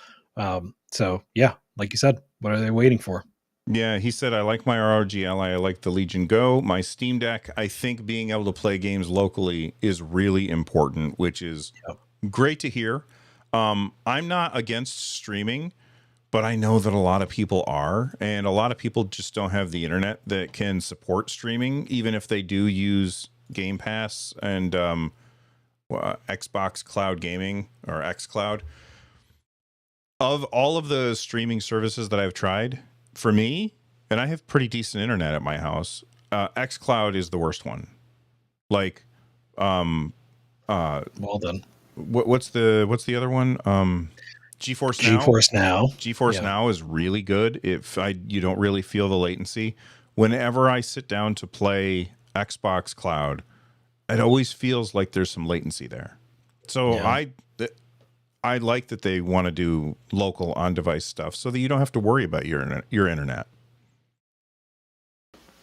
So yeah, like you said, what are they waiting for? Yeah, he said, I like my ROG Ally. I like the Legion Go. My Steam Deck, I think being able to play games locally is really important, which is great to hear. I'm not against streaming, but I know that a lot of people are, and a lot of people just don't have the internet that can support streaming, even if they do use Game Pass and Xbox Cloud Gaming or xCloud. Of all of the streaming services that I've tried, for me, and I have pretty decent internet at my house, xCloud is the worst one. Well done. What's the other one? GeForce Now. GeForce Now is really good. You don't really feel the latency. Whenever I sit down to play Xbox Cloud, it always feels like there's some latency there. So I like that they want to do local on-device stuff so that you don't have to worry about your internet.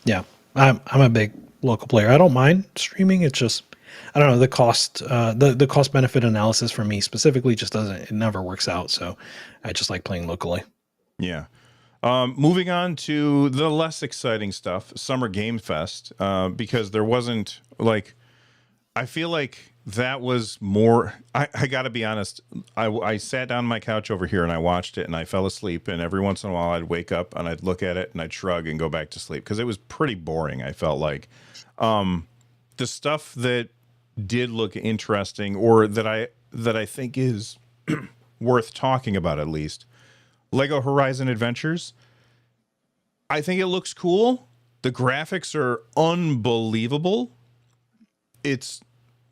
Yeah, I'm a big local player. I don't mind streaming. It's just, I don't know, the cost, the cost benefit analysis for me specifically just it never works out. So I just like playing locally. Yeah. Moving on to the less exciting stuff, Summer Game Fest, because there wasn't I feel like that was more, I got to be honest. I sat down on my couch over here and I watched it and I fell asleep, and every once in a while I'd wake up and I'd look at it and I'd shrug and go back to sleep because it was pretty boring. I felt like the stuff that did look interesting, or that I think is worth talking about, at least Lego Horizon Adventures. I think it looks cool. The graphics are unbelievable. it's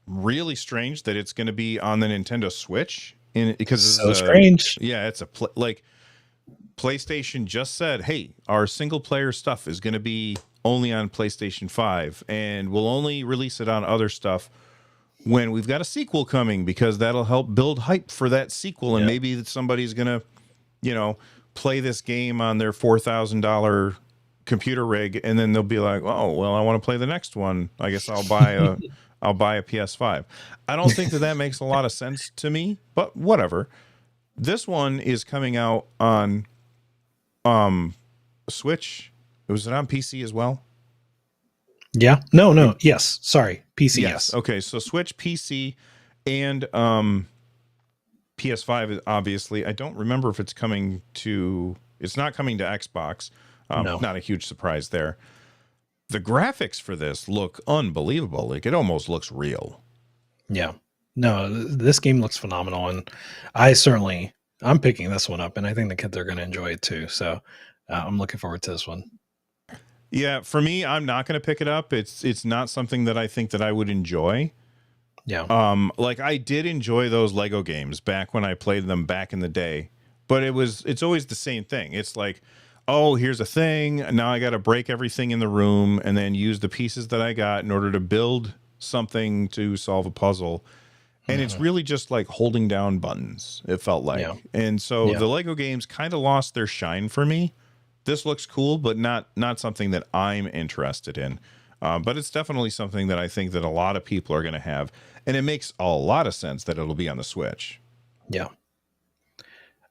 really strange that it's going to be on the Nintendo Switch because this So is strange. it's like PlayStation just said, hey, our single player stuff is going to be only on PlayStation 5 and we'll only release it on other stuff when we've got a sequel coming, because that'll help build hype for that sequel. And maybe somebody's going to, play this game on their $4,000 computer rig, and then they'll be like, oh, well, I want to play the next one. I guess I'll buy a PS5. I don't think that makes a lot of sense to me, but whatever. This one is coming out on Switch. Was it on PC as well? Yeah. No. Yes. Sorry. PC. Yes. Okay. So Switch, PC, and PS5, obviously. I don't remember if it's coming to... It's not coming to Xbox. No. Not a huge surprise there. The graphics for this look unbelievable. Like, it almost looks real. Yeah. No, this game looks phenomenal. And I'm picking this one up, and I think the kids are going to enjoy it too. So I'm looking forward to this one. Yeah, for me, I'm not going to pick it up. It's not something that I think that I would enjoy. Yeah. Like, I did enjoy those Lego games back when I played them back in the day, but it's always the same thing. It's like, oh, here's a thing. Now I got to break everything in the room and then use the pieces that I got in order to build something to solve a puzzle. And it's really just like holding down buttons, it felt like. Yeah. And so the Lego games kind of lost their shine for me. This looks cool, but not something that I'm interested in. But it's definitely something that I think that a lot of people are going to have. And it makes a lot of sense that it'll be on the Switch. Yeah.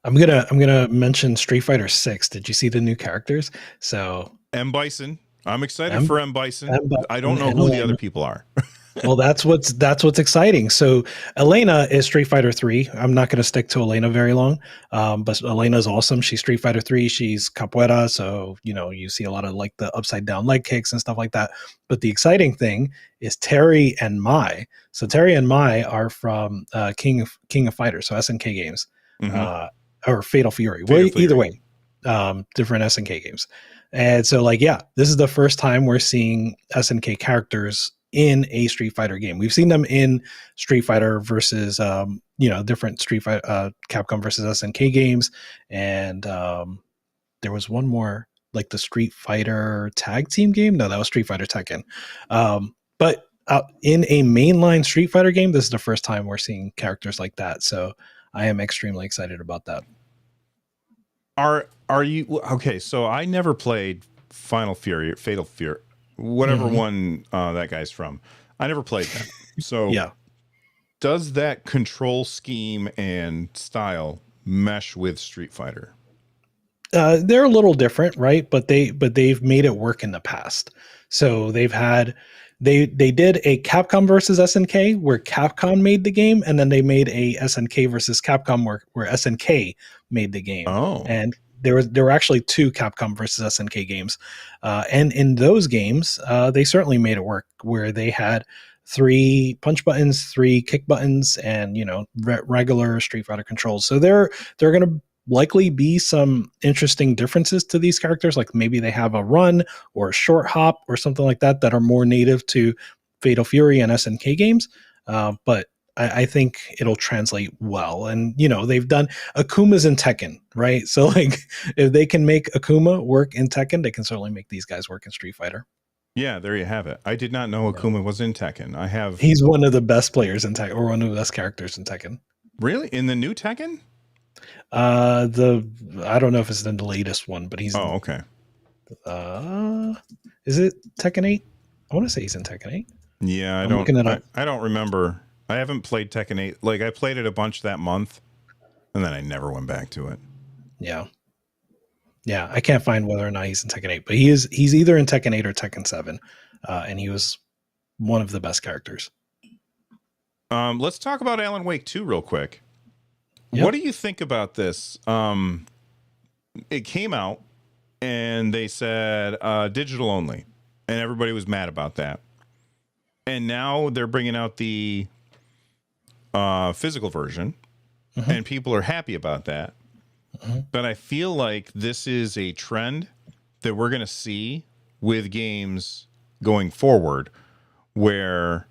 I'm gonna mention Street Fighter 6. Did you see the new characters? So M. Bison. I'm excited for M. Bison. I don't know who Elena. The other people are. Well, that's what's exciting. So Elena is Street Fighter 3. I'm not going to stick to Elena very long, but Elena is awesome. She's Street Fighter 3. She's capoeira, so you see a lot of like the upside down leg kicks and stuff like that. But the exciting thing is Terry and Mai. So Terry and Mai are from King of Fighters, so SNK games, or Fatal Fury. Either way, different SNK games. And so, this is the first time we're seeing SNK characters in a Street Fighter game. We've seen them in Street Fighter versus, different Street Fighter, Capcom versus SNK games. And there was one more, like the Street Fighter tag team game. No, that was Street Fighter Tekken. But in a mainline Street Fighter game, this is the first time we're seeing characters like that. So I am extremely excited about that. Are you okay? So I never played Fatal Fury, whatever one that guy's from. I never played that. So does that control scheme and style mesh with Street Fighter? They're a little different, right? But they've made it work in the past. So they did a Capcom versus SNK where Capcom made the game, and then they made a SNK versus Capcom where SNK made the game. Oh, and there were actually two Capcom versus SNK games, and in those games, they certainly made it work where they had 3 punch buttons, 3 kick buttons, and regular Street Fighter controls. So they're going to likely be some interesting differences to these characters. Like maybe they have a run or a short hop or something like that are more native to Fatal Fury and SNK games. But I think it'll translate well. And, they've done Akuma's in Tekken, right? So like if they can make Akuma work in Tekken, they can certainly make these guys work in Street Fighter. Yeah, there you have it. I did not know Akuma was in Tekken. He's one of the best players in Tekken, or one of the best characters in Tekken. Really? In the new Tekken? I don't know if it's in the latest one, but he's okay. Is it Tekken 8? I want to say he's in Tekken 8. Yeah, I don't remember. I haven't played Tekken 8. Like I played it a bunch that month and then I never went back to it. Yeah. Yeah, I can't find whether or not he's in Tekken 8, but he's either in Tekken 8 or Tekken 7. And he was one of the best characters. Let's talk about Alan Wake 2 real quick. Yep. What do you think about this? It came out and they said digital only, and everybody was mad about that. And now they're bringing out the physical version, and people are happy about that. But I feel like this is a trend that we're going to see with games going forward, where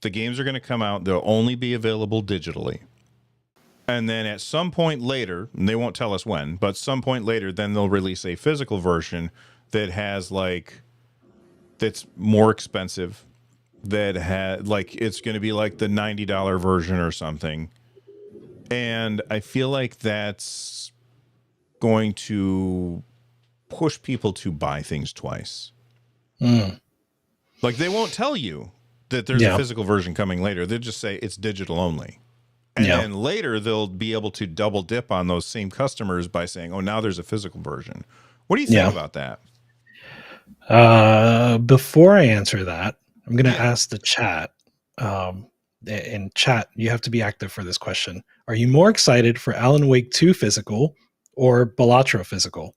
The games are going to come out. They'll only be available digitally. And then at some point later, and they won't tell us when, but some point later, then they'll release a physical version that has like, that's more expensive, that had like, it's going to be like the $90 version or something. And I feel like that's going to push people to buy things twice. Like they won't tell you that there's a physical version coming later. They'll just say it's digital only. And then later they'll be able to double dip on those same customers by saying, oh, now there's a physical version. What do you think about that? Before I answer that, I'm going to ask the chat. In chat, you have to be active for this question. Are you more excited for Alan Wake 2 physical or Balatro physical?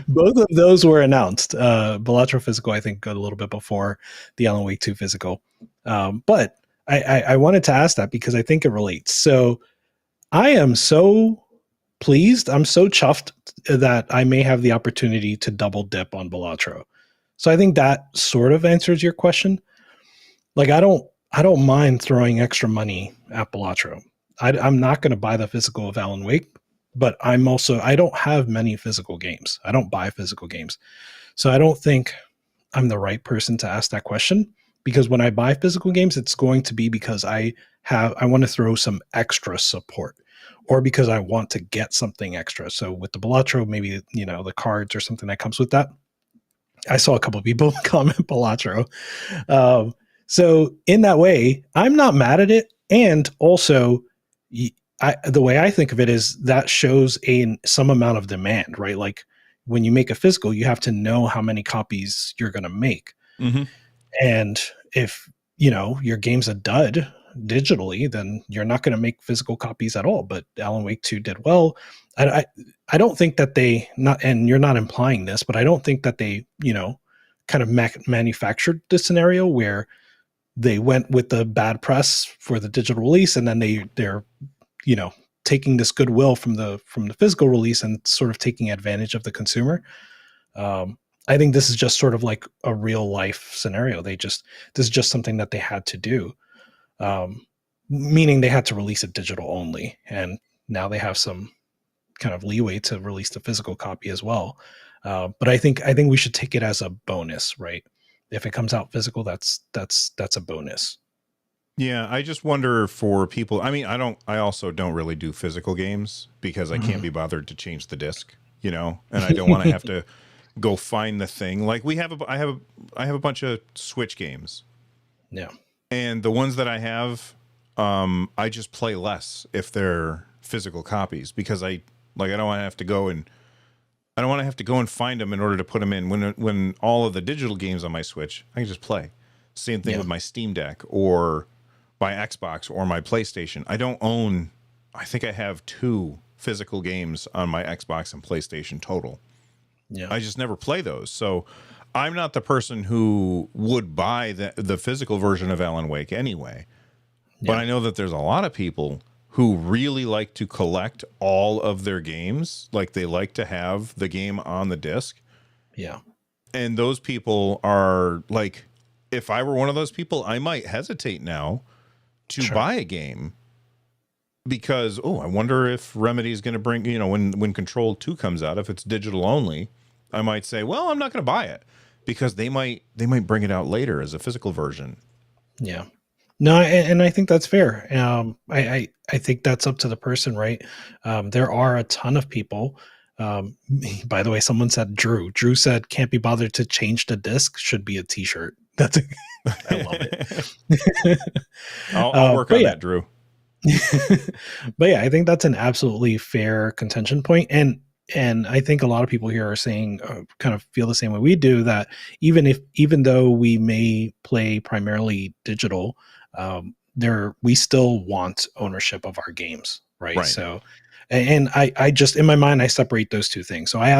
Both of those were announced. Balatro physical, I think, got a little bit before the Alan Wake 2 physical. But I wanted to ask that because I think it relates. So I am so pleased. I'm so chuffed that I may have the opportunity to double dip on Balatro. So I think that sort of answers your question. Like I don't mind throwing extra money at Balatro. I'm not going to buy the physical of Alan Wake, but I don't have many physical games. I don't buy physical games. So I don't think I'm the right person to ask that question, because when I buy physical games, it's going to be because I want to throw some extra support, or because I want to get something extra. So with the Balatro, maybe, the cards or something that comes with that. I saw a couple of people comment Balatro. So in that way, I'm not mad at it. And also, the way I think of it is that shows some amount of demand, right? Like when you make a physical, you have to know how many copies you're going to make. Mm-hmm. And if, your game's a dud digitally, then you're not going to make physical copies at all. But Alan Wake 2 did well. I don't think that and you're not implying this, but I don't think that they, kind of manufactured the scenario where they went with the bad press for the digital release, and then they're taking this goodwill from the physical release and sort of taking advantage of the consumer. I think this is just sort of like a real life scenario. This is just something that they had to do, meaning they had to release it digital only, and now they have some kind of leeway to release the physical copy as well. But I think we should take it as a bonus, right? If it comes out physical, that's a bonus. Yeah, I just wonder for people. I mean, I also don't really do physical games because I can't be bothered to change the disc, and I don't want to have to go find the thing. Like I have a bunch of Switch games. Yeah. And the ones that I have, I just play less if they're physical copies, because I don't want to have to go and find them in order to put them in. When all of the digital games on my Switch, I can just play. Same thing with my Steam Deck or my Xbox or my PlayStation. I think I have 2 physical games on my Xbox and PlayStation total. Yeah. I just never play those. So I'm not the person who would buy the physical version of Alan Wake anyway. Yeah. But I know that there's a lot of people who really like to collect all of their games. Like they like to have the game on the disc. Yeah. And those people are like, if I were one of those people, I might hesitate now to buy a game because, I wonder if Remedy is going to bring, when Control 2 comes out, if it's digital only, I might say, well, I'm not going to buy it because they might bring it out later as a physical version. Yeah. No, and I think that's fair. I think that's up to the person, right? There are a ton of people. By the way, someone said Drew. Drew said, "Can't be bothered to change the disc." Should be a T-shirt. I love it. I'll work on that, Drew. But yeah, I think that's an absolutely fair contention point, and I think a lot of people here are saying, kind of feel the same way we do, that even though we may play primarily digital, we still want ownership of our games, right? So, and I just, in my mind, I separate those two things. So I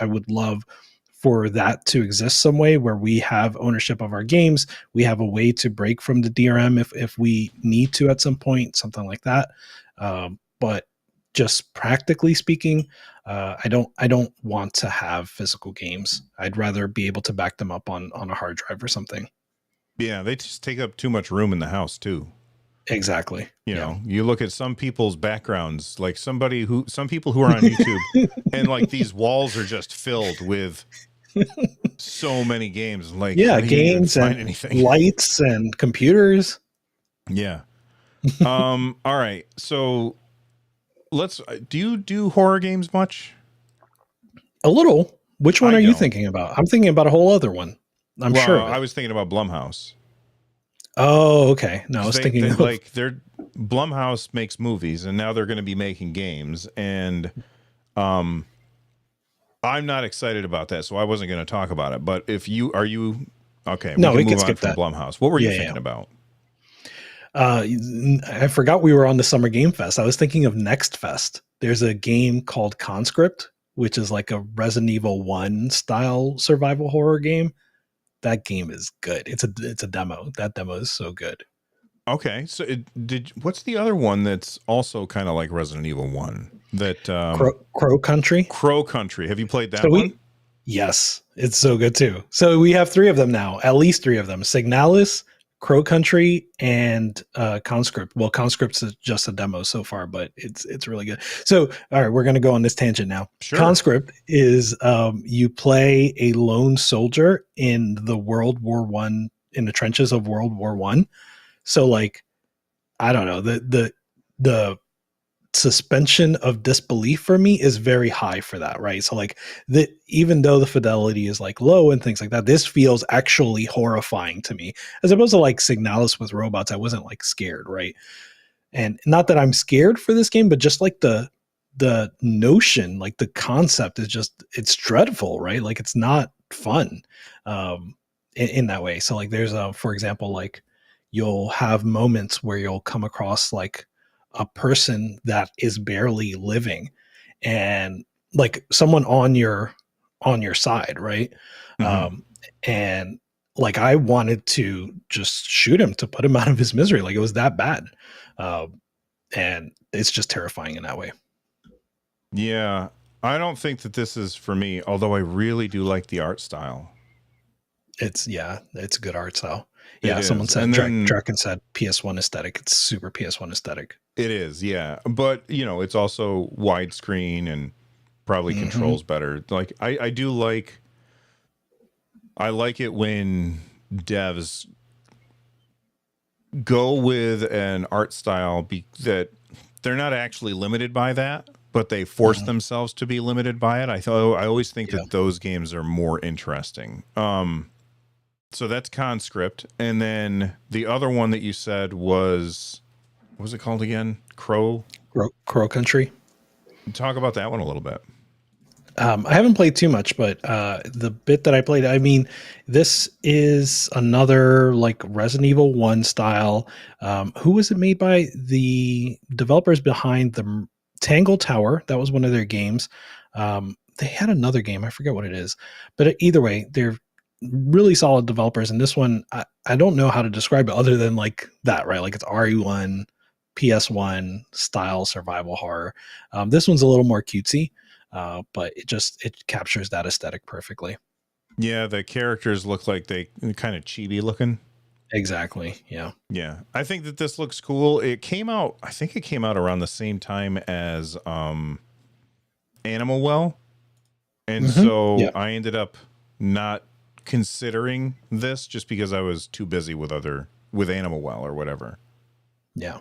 would love for that to exist some way where we have ownership of our games. We have a way to break from the DRM if we need to at some point, something like that. But just practically speaking, I don't want to have physical games. I'd rather be able to back them up on a hard drive or something. Yeah, they just take up too much room in the house too. Exactly. You Yeah. know, you look at some people's backgrounds, like some people who are on YouTube, and like these walls are just filled with so many games. Like, how Yeah, do you even games find and anything? lights and computers. Yeah. All right. So do you do horror games much? A little. Which one I are you don't. thinking about? I'm thinking about a whole other one. I'm sure Well, of I it. was thinking about Blumhouse. Oh, okay. No, I Because was thinking they of like they're Blumhouse makes movies and now they're going to be making games, and um I'm not excited about that, so I wasn't going to talk about it. But if you are you okay, we no, can we could move on skip from that. Blumhouse. What were you Yeah, yeah. thinking about? I forgot we were on the Summer Game Fest. I was thinking of Next Fest. There's a game called Conscript, which is like a Resident Evil 1 style survival horror game. That game is good. It's a demo. That demo is so good. Okay, so what's the other one that's also kind of like Resident Evil 1? That Crow Country. Crow Country. Have you played So that one? yes, it's so good too. So we have three of them now, at least three of them: Signalis, Crow Country, and Conscript. Well, Conscript's just a demo so far, but it's really good. So, all right, we're gonna go on this tangent now. Sure. Conscript is you play a lone soldier in the World War One, in the trenches of World War One. So, like, I don't know, the suspension of disbelief for me is very high for that, right? So like even though the fidelity is like low and things like that, this feels actually horrifying to me, as opposed to like Signalis with robots. I wasn't like scared, right? And not that I'm scared for this game, but just like the notion, like the concept is just, it's dreadful, right? Like it's not fun in that way. So like there's for example, like you'll have moments where you'll come across like a person that is barely living, and like someone on your side, right? Mm-hmm. um and like I wanted to just shoot him to put him out of his misery. Like it was that bad. And it's just terrifying in that way. Yeah, I don't think that this is for me, although I really do like the art style. It's a good art style. It Yeah, someone is. said And then Draken said PS1 aesthetic. It's super PS1 aesthetic. it is, yeah. But, you know, it's also widescreen and probably Hmm. controls better. Like I do I like it when devs go with an art style that they're not actually limited by that, but they force Hmm. themselves to be limited by it. I always think Yeah. that those games are more interesting. So that's Conscript, and then the other one that you said was, what was it called again? Crow. Crow Country. Talk about that one a little bit. I haven't played too much, but the bit that I played, I mean, this is another like Resident Evil 1 style. Who was it made by? The developers behind the Tangle Tower. That was one of their games. They had another game. I forget what it is. But either way, they're really solid developers. And this one, I don't know how to describe it other than like that, right? Like it's RE1, PS1 style survival horror. This one's a little more cutesy, but it captures that aesthetic perfectly. Yeah, the characters look like they kind of chibi looking. Exactly. Yeah. Yeah, I think that this looks cool. It came out, I think it came out around the same time as Animal Well, and Hmm. so Yeah. I ended up not considering this just because I was too busy with Animal Well or whatever. Yeah.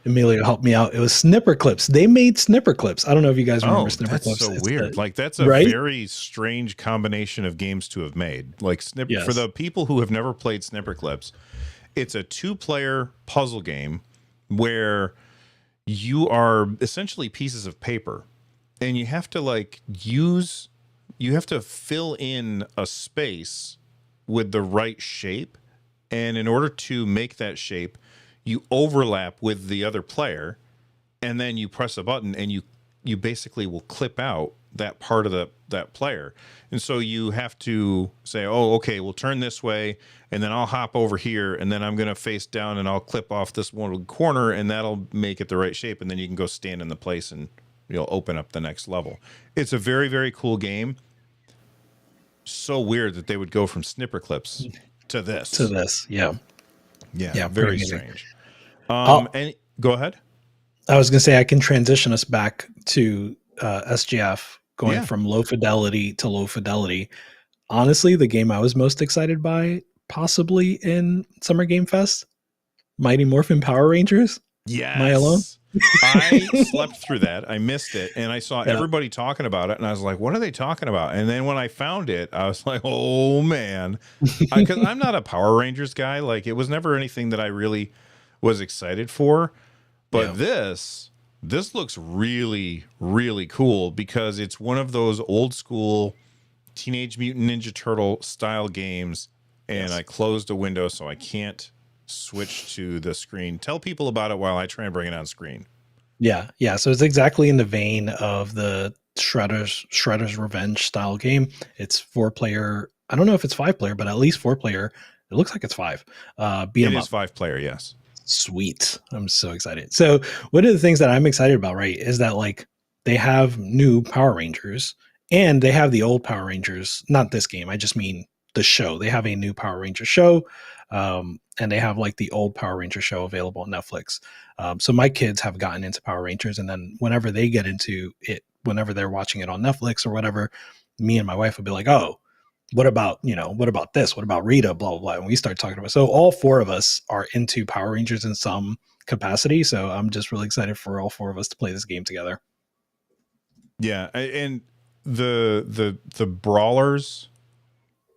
Emilio helped me out. It was Snipper Clips. They made Snipper Clips. I don't know if you guys remember Oh, Snipper that's Clips. so It's weird. Like that's a right. very strange combination of games to have made. Like for Yes. the people who have never played Snipper Clips, it's a two-player puzzle game where you are essentially pieces of paper and you have to you have to fill in a space with the right shape, and in order to make that shape you overlap with the other player, and then you press a button and you you basically will clip out that part of that player. And so you have to say, oh, okay, we'll turn this way, and then I'll hop over here, and then I'm going to face down, and I'll clip off this one corner, and that'll make it the right shape, and then you can go stand in the place, and you'll open up the next level. It's a very, very cool game. So weird that they would go from snipper clips to this. Yeah, Very strange. And go ahead. I was going to say, I can transition us back to SGF, going from low fidelity to low fidelity. Honestly, the game I was most excited by, possibly in Summer Game Fest, Mighty Morphin Power Rangers. Yes. Am I alone? I slept through that. I missed it. And I saw everybody talking about it. And I was like, what are they talking about? And then when I found it, I was like, oh, man. Because I'm not a Power Rangers guy. Like, it was never anything that I really was excited for. But this looks really, really cool because it's one of those old school Teenage Mutant Ninja Turtle style games. And I closed a window so I can't switch to the screen. Tell people about it while I try and bring it on screen. Yeah. So it's exactly in the vein of the Shredder's Revenge style game. It's 4-player. I don't know if it's 5-player, but at least 4-player. It looks like it's 5. Beat 'em up. It is 5-player, yes. Sweet. I'm so excited. So one of the things that I'm excited about, right, is that like they have new Power Rangers and they have the old Power Rangers. Not this game. I just mean the show. They have a new Power Ranger show. And they have like the old Power Ranger show available on Netflix. So my kids have gotten into Power Rangers, and then whenever they get into it, whenever they're watching it on Netflix or whatever, me and my wife would be like, oh, what about this? What about Rita? Blah, blah, blah. And we start talking about, so all 4 of us are into Power Rangers in some capacity. So I'm just really excited for all 4 of us to play this game together. Yeah. And the brawlers,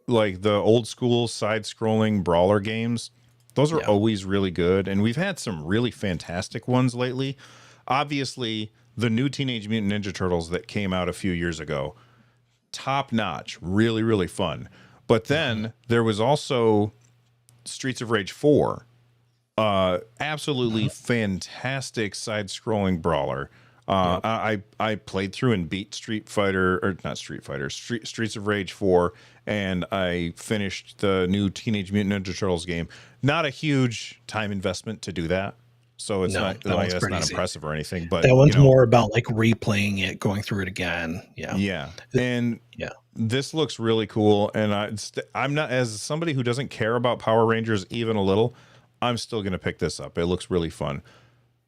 like the old school side scrolling brawler games, those are always really good. And we've had some really fantastic ones lately. Obviously the new Teenage Mutant Ninja Turtles that came out a few years ago, top notch, really, really fun. But then there was also Streets of Rage 4, absolutely fantastic side scrolling brawler. I played through and beat Streets of Rage 4, and I finished the new Teenage Mutant Ninja Turtles game. Not a huge time investment to do that. So it's not impressive or anything, but that one's more about like replaying it, going through it again. Yeah. And this looks really cool. And I'm not, as somebody who doesn't care about Power Rangers even a little, I'm still going to pick this up. It looks really fun.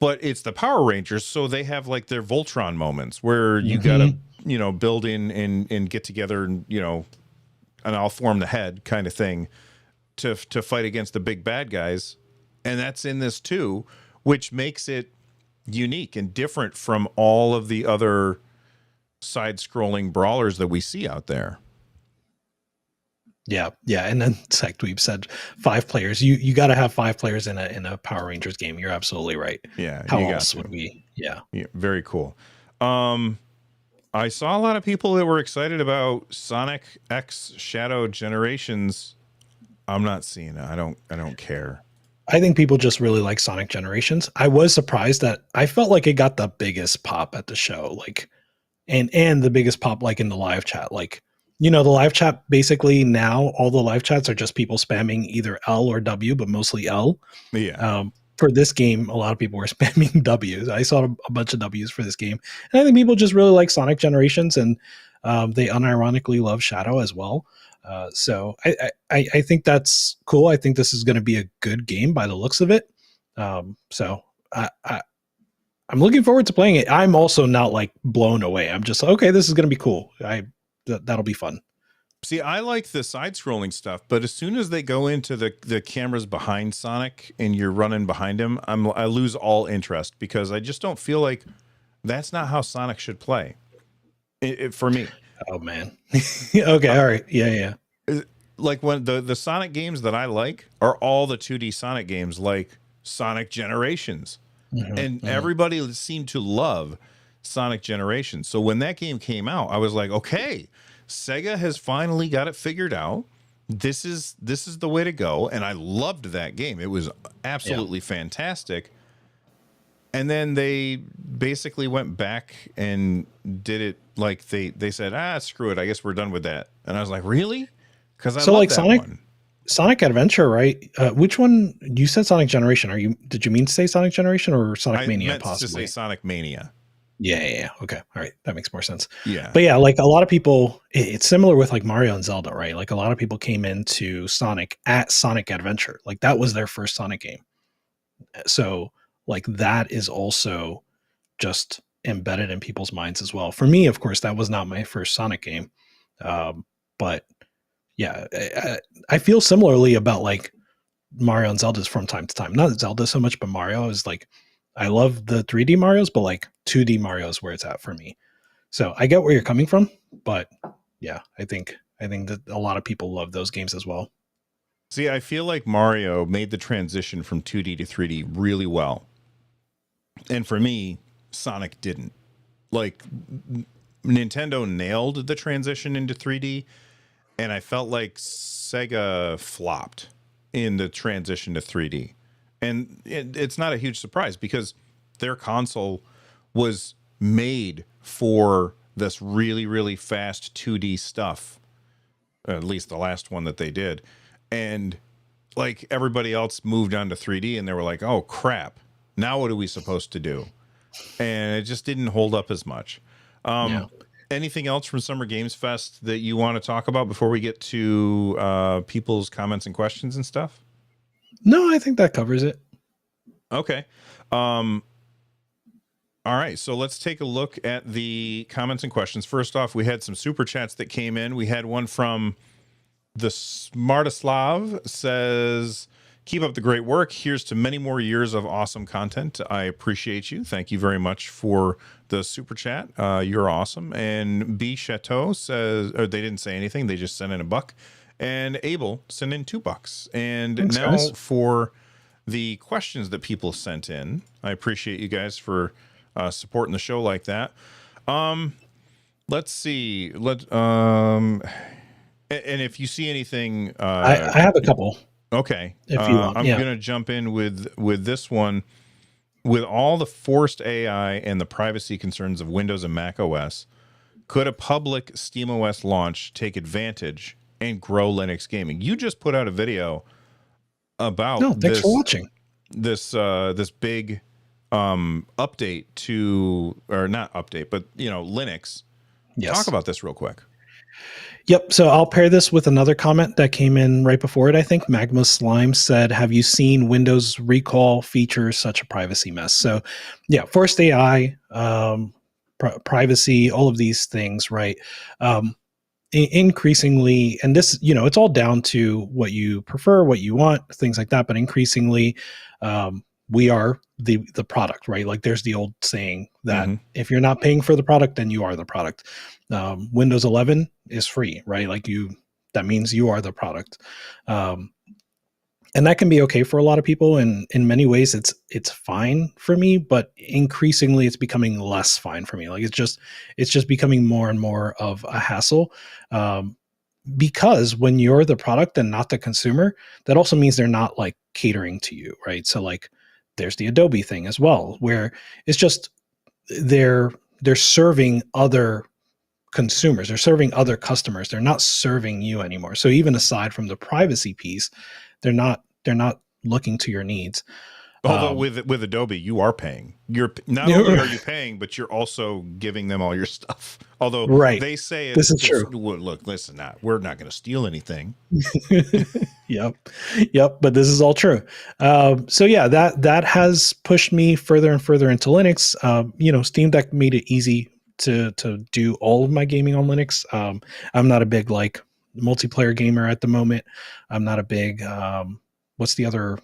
But it's the Power Rangers, so they have like their Voltron moments where you gotta, build in and get together and and I'll form the head kind of thing to fight against the big bad guys. And that's in this too, which makes it unique and different from all of the other side-scrolling brawlers that we see out there. Yeah, and then Sectweeb said 5 players. You got to have 5 players in a Power Rangers game. You're absolutely right. Yeah, how else would we? Yeah, very cool. I saw a lot of people that were excited about Sonic X Shadow Generations. I'm not seeing it. I don't care. I think people just really like Sonic Generations. I was surprised that I felt like it got the biggest pop at the show, like, and the biggest pop like in the live chat, like. The live chat, basically now all the live chats are just people spamming either L or W, but mostly L. Yeah. For this game, a lot of people were spamming W's. I saw a bunch of W's for this game. And I think people just really like Sonic Generations, and they unironically love Shadow as well. So I think that's cool. I think this is going to be a good game by the looks of it. So I'm looking forward to playing it. I'm also not like blown away. I'm just okay, this is going to be cool. That'll be fun. See, I like the side-scrolling stuff, but as soon as they go into the cameras behind Sonic and you're running behind him, I lose all interest because I just don't feel like that's not how Sonic should play. For me. Oh man. Okay. All right. Yeah. Like when the Sonic games that I like are all the 2D Sonic games, like Sonic Generations, and everybody seemed to love Sonic Generations. So when that game came out, I was like, okay, Sega has finally got it figured out. This is the way to go. And I loved that game. It was absolutely fantastic. And then they basically went back and did it like they said, screw it, I guess we're done with that. And I was like, really? Because I So love like that one. Sonic Adventure, right? Which one? You said Sonic Generation. Did you mean to say Sonic Generation or Sonic I Mania? meant to Possibly. say Sonic Mania. Yeah. Okay. All right. That makes more sense. Yeah. But yeah, like a lot of people, it's similar with like Mario and Zelda, right? Like a lot of people came into Sonic at Sonic Adventure. Like that was their first Sonic game. So like that is also just embedded in people's minds as well. For me, of course, that was not my first Sonic game. But yeah, I feel similarly about like Mario and Zelda's from time to time. Not Zelda so much, but Mario is like, I love the 3D Marios, but like 2D Mario is where it's at for me. So I get where you're coming from, but yeah, I think that a lot of people love those games as well. See, I feel like Mario made the transition from 2D to 3D really well. And for me, Sonic didn't. Like Nintendo nailed the transition into 3D, and I felt like Sega flopped in the transition to 3D. And it's not a huge surprise because their console was made for this really, really fast 2D stuff, at least the last one that they did. And like everybody else moved on to 3D and they were like, oh crap, now what are we supposed to do? And it just didn't hold up as much. Yeah. Anything else from Summer Games Fest that you want to talk about before we get to people's comments and questions and stuff? No, I think that covers it. Okay. All right, so let's take a look at the comments and questions. First off, we had some super chats that came in. We had one from the Smartislav, says, keep up the great work. Here's to many more years of awesome content. I appreciate you. Thank you very much for the super chat. You're awesome. And B Chateau says, or they didn't say anything. They just sent in $1. And Abel sent in $2. And Thanks, now guys. for the questions that people sent in. I appreciate you guys for supporting the show like that. Let's see. And if you see anything, I have a couple. Okay. If you want, I'm yeah. going to jump in with this one. With all the forced AI and the privacy concerns of Windows and Mac OS, could a public SteamOS launch take advantage and grow Linux gaming? You just put out a video about Thanks for watching. this big update to, or not update, but Linux. Yes. Talk about this real quick. Yep. So I'll pair this with another comment that came in right before it. I think Magma Slime said, have you seen Windows recall features such a privacy mess? So yeah, forced AI, privacy, all of these things, right? Increasingly, and this, it's all down to what you prefer, what you want, things like that. But increasingly, we are the product, right? Like there's the old saying that if you're not paying for the product, then you are the product. Windows 11 is free, right? Like that means you are the product. And that can be okay for a lot of people. And in many ways it's fine for me, but increasingly it's becoming less fine for me. Like it's just becoming more and more of a hassle. Because when you're the product and not the consumer, that also means they're not like catering to you, right? So like there's the Adobe thing as well, where it's just they're serving other consumers, they're serving other customers, they're not serving you anymore. So even aside from the privacy piece, they're not looking to your needs. Although with Adobe, you are paying. You're not only are you paying, but you're also giving them all your stuff. Although they say this is true. Look, listen, we're not going to steal anything. Yep. But this is all true. So yeah, that has pushed me further and further into Linux. Steam Deck made it easy to do all of my gaming on Linux. I'm not a big like multiplayer gamer at the moment. I'm not a big what's the other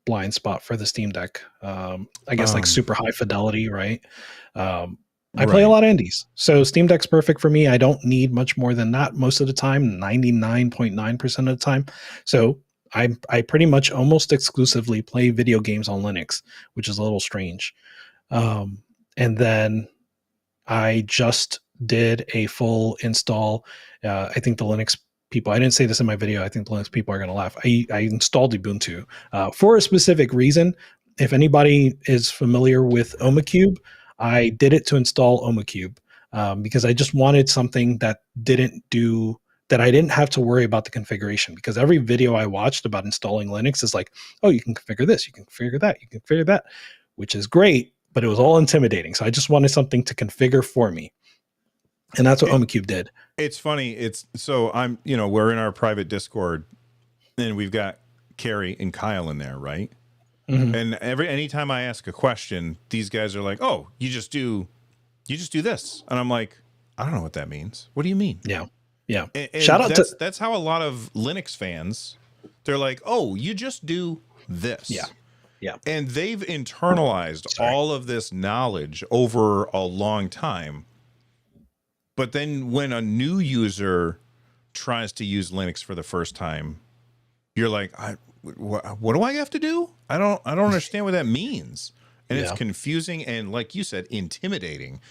blind spot for the Steam Deck? I guess like super high fidelity, right? I play a lot of indies. So Steam Deck's perfect for me. I don't need much more than that most of the time, 99.9% of the time. So I pretty much almost exclusively play video games on Linux, which is a little strange. And then I just did a full install. I think the Linux people, I didn't say this in my video, I think the Linux people are going to laugh. I installed Ubuntu for a specific reason. if anybody is familiar with OmaCube, I did it to install OmaCube because I just wanted something that I didn't have to worry about the configuration, because every video I watched about installing Linux is like, oh, you can configure this, you can configure that, you can configure that, which is great, but it was all intimidating. So I just wanted something to configure for me. And that's what OmaCube did. It's funny. We're in our private Discord and we've got Carrie and Kyle in there, right? Mm-hmm. And anytime I ask a question, these guys are like, oh, you just do this. And I'm like, I don't know what that means. What do you mean? Yeah. Yeah. And shout out that's how a lot of Linux fans, they're like, oh, you just do this. Yeah. Yeah. And they've internalized all of this knowledge over a long time. But then when a new user tries to use Linux for the first time, you're like, what do I have to do? I don't understand what that means. And it's confusing and, like you said, intimidating.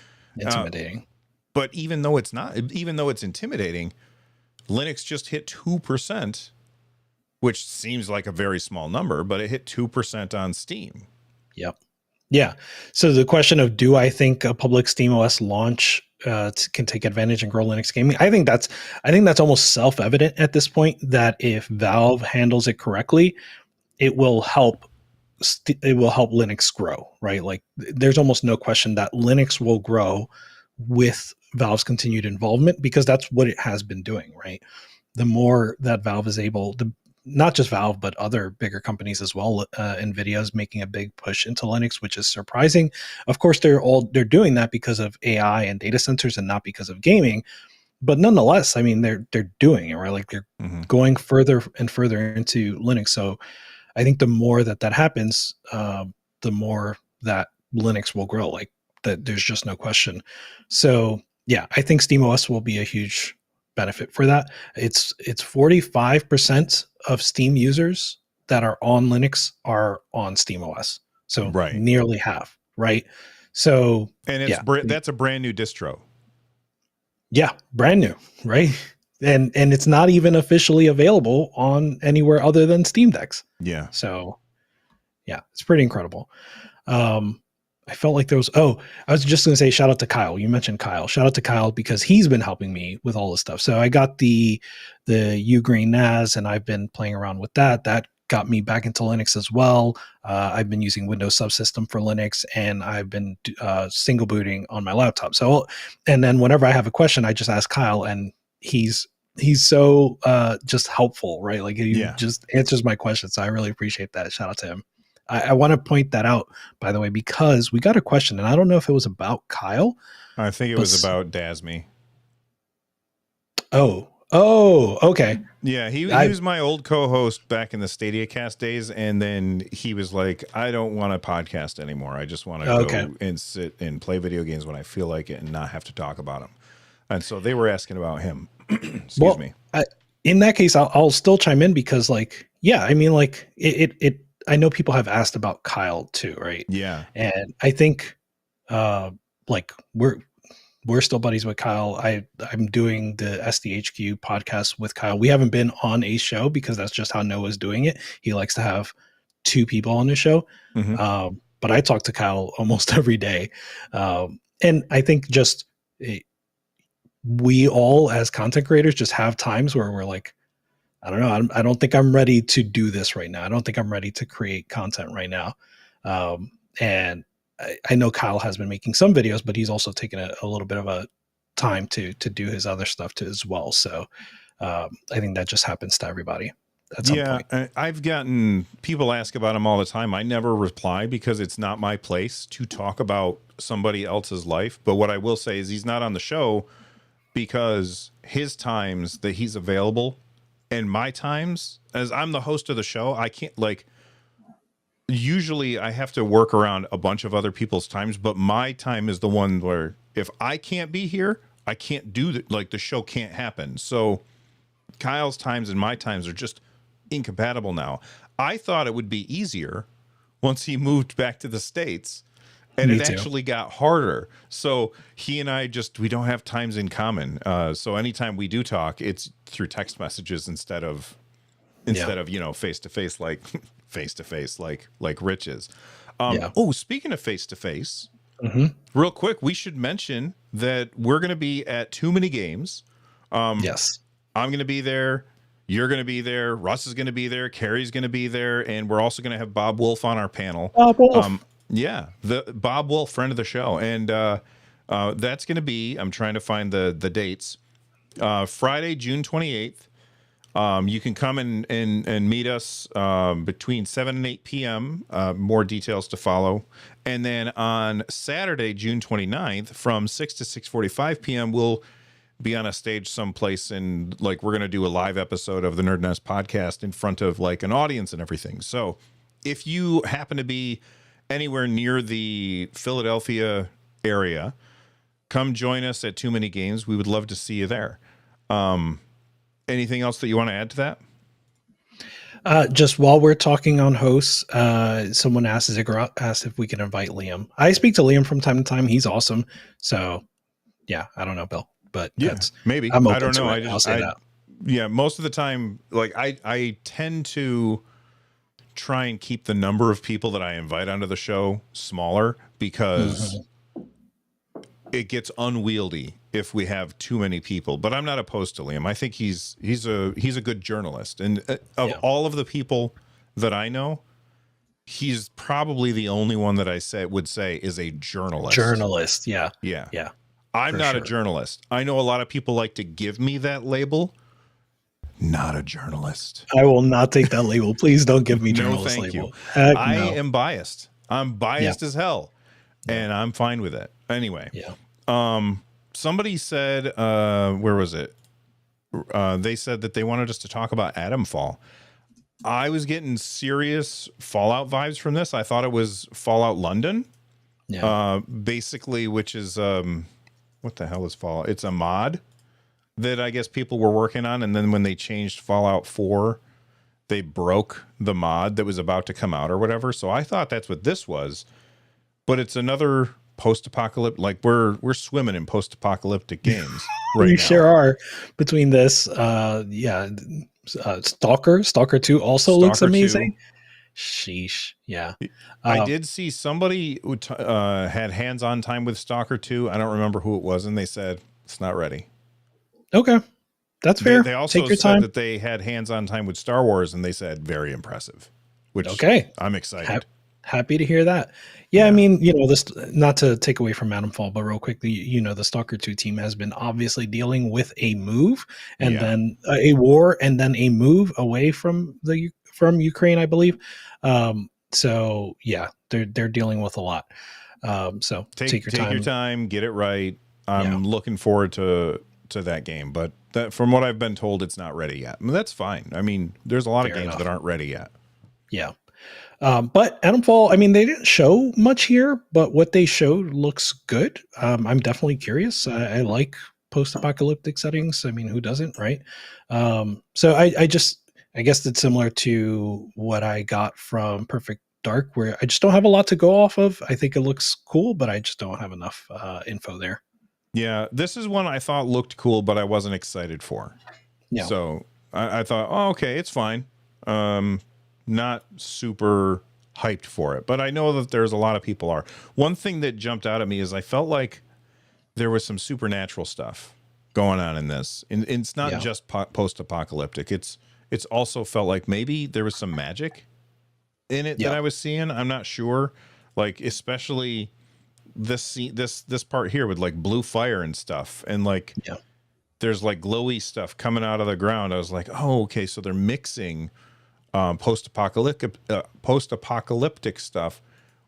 But even though it's intimidating, Linux just hit 2%, which seems like a very small number, but it hit 2% on Steam. Yep. Yeah. So the question of, do I think a public SteamOS launch can take advantage and grow Linux gaming? I think that's almost self-evident at this point, that if Valve handles it correctly, it will help Linux grow, right? Like, there's almost no question that Linux will grow with Valve's continued involvement, because that's what it has been doing, right? The more that Valve is able to, not just Valve, but other bigger companies as well, NVIDIA is making a big push into Linux, which is surprising. Of course, they're doing that because of AI and data centers and not because of gaming. But nonetheless, I mean, they're doing it, right? Like, they're going further and further into Linux. So I think the more that happens, the more that Linux will grow. Like, that, there's just no question. So yeah, I think SteamOS will be a huge benefit for that. It's 45% of Steam users that are on Linux are on SteamOS. So nearly half, right? So, and that's a brand new distro. Yeah, brand new, right? And it's not even officially available on anywhere other than Steam Decks. Yeah. So yeah, it's pretty incredible. I felt like there was, I was just going to say, shout out to Kyle. You mentioned Kyle. Shout out to Kyle, because he's been helping me with all this stuff. So I got the Ugreen NAS, and I've been playing around with that. That got me back into Linux as well. I've been using Windows Subsystem for Linux, and I've been single booting on my laptop. So, and then whenever I have a question, I just ask Kyle, and he's so just helpful, right? Like, he just answers my questions. So I really appreciate that. Shout out to him. I want to point that out, by the way, because we got a question, and I don't know if it was about Kyle. I think it was about Dasmy. Oh, okay. Yeah, he was my old co-host back in the Stadia Cast days, and then he was like, I don't want to podcast anymore. I just want to go and sit and play video games when I feel like it and not have to talk about them. And so they were asking about him. Excuse me. In that case, I'll still chime in, because, like, yeah, I mean, like, it I know people have asked about Kyle too, right? Yeah. And I think like we're still buddies with Kyle. I'm doing the SDHQ podcast with Kyle. We haven't been on a show because that's just how Noah's doing it. He likes to have two people on the show. Mm-hmm. But I talk to Kyle almost every day. And I think just we all, as content creators, just have times where we're like, I don't know. I don't think I'm ready to do this right now. I don't think I'm ready to create content right now. And I know Kyle has been making some videos, but he's also taken a little bit of a time to do his other stuff too as well. So I think that just happens to everybody at some point. I've gotten people ask about him all the time. I never reply because it's not my place to talk about somebody else's life. But what I will say is he's not on the show because his times that he's available and my times, as I'm the host of the show, I can't, like, usually I have to work around a bunch of other people's times, but my time is the one where if I can't be here, I can't do that. Like, the show can't happen. So Kyle's times and my times are just incompatible now. I thought it would be easier once he moved back to the States, and it actually got harder. So he and I we don't have times in common. So anytime we do talk, it's through text messages instead of face to face, like face to face like Rich is. Yeah. Oh, speaking of face to face, Hmm. real quick, we should mention that we're going to be at Too Many Games. Yes. I'm going to be there. You're going to be there. Russ is going to be there. Carrie's going to be there. And we're also going to have Bob Wolf on our panel. Bob Wolf. Yeah, the Bob Wolf, friend of the show. And that's going to be, I'm trying to find the dates, Friday, June 28th. You can come and meet us between 7 and 8 p.m. More details to follow. And then on Saturday, June 29th, from 6 to 6:45 p.m., we'll be on a stage someplace, and like we're going to do a live episode of the NerdNest podcast in front of like an audience and everything. So if you happen to be anywhere near the Philadelphia area, come join us at Too Many Games. We would love to see you there. Anything else that you want to add to that? Just while we're talking on hosts, someone asked if we can invite Liam. I speak to Liam from time to time. He's awesome. So yeah, I don't know, Bill, but Yeah, maybe. I'm open I don't to know. it. I'll say that. Yeah, most of the time, like I tend to try and keep the number of people that I invite onto the show smaller because it gets unwieldy if we have too many people. But I'm not opposed to Liam. I think he's a good journalist, and of all of the people that I know, he's probably the only one that I would say is a journalist. Journalist, yeah. I'm not a journalist. I know a lot of people like to give me that label. Not a journalist. I will not take that label. Please don't give me journalist thank label. you. I am biased. I'm biased as hell, and I'm fine with it. Anyway, somebody said, where was it? They said that they wanted us to talk about Atomfall. I was getting serious Fallout vibes from this. I thought it was Fallout London, basically, which is what the hell is Fallout? It's a mod that I guess people were working on, and then when they changed Fallout 4, they broke the mod that was about to come out or whatever. So I thought that's what this was, but it's another post-apocalyptic. Like we're swimming in post-apocalyptic games right we now. Sure are. Between this, Stalker 2 also looks amazing. 2. Sheesh. Yeah. I did see somebody who had hands-on time with Stalker 2. I don't remember who it was, and they said it's not ready. Okay. That's fair. They also Take your said time. that they had hands-on time with Star Wars, and they said very impressive, which I'm excited. Happy to hear that. Yeah, I mean, this, not to take away from Atomfall, but real quickly, the Stalker 2 team has been obviously dealing with a move and then a war and then a move away from Ukraine, I believe. So yeah, they're dealing with a lot. So take your time, get it right. I'm looking forward to that game, but from what I've been told, it's not ready yet. I mean, that's fine. I mean, there's a lot of games that aren't ready yet. Yeah. But Atomfall, I mean, they didn't show much here, but what they showed looks good. I'm definitely curious. I like post-apocalyptic settings. I mean, who doesn't, right? So I guess it's similar to what I got from Perfect Dark, where I just don't have a lot to go off of. I think it looks cool, but I just don't have enough info there. Yeah, this is one I thought looked cool, but I wasn't excited for. Yeah. So I thought, oh, okay, it's fine. Not super hyped for it, but I know that there's a lot of people are. One thing that jumped out at me is I felt like there was some supernatural stuff going on in this. And it's not just post-apocalyptic. It's also felt like maybe there was some magic in it that I was seeing. I'm not sure. Like, especially this part here with like blue fire and stuff, and like there's like glowy stuff coming out of the ground. I was like, oh, okay, so they're mixing post-apocalyptic stuff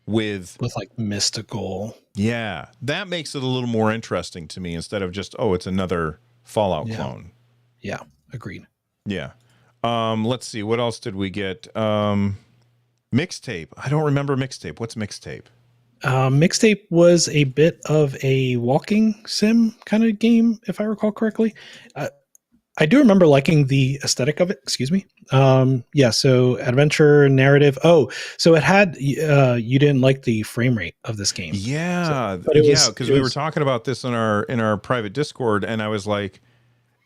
with like mystical. Yeah, that makes it a little more interesting to me instead of just, oh, it's another Fallout clone. Yeah, agreed. Yeah. Let's see, what else did we get? Mixtape. I don't remember Mixtape. What's Mixtape? Mixtape was a bit of a walking sim kind of game, if I recall correctly. I do remember liking the aesthetic of it. Excuse me. So adventure narrative. Oh, so it had. You didn't like the frame rate of this game. Yeah, because we were talking about this in our private Discord, and I was like,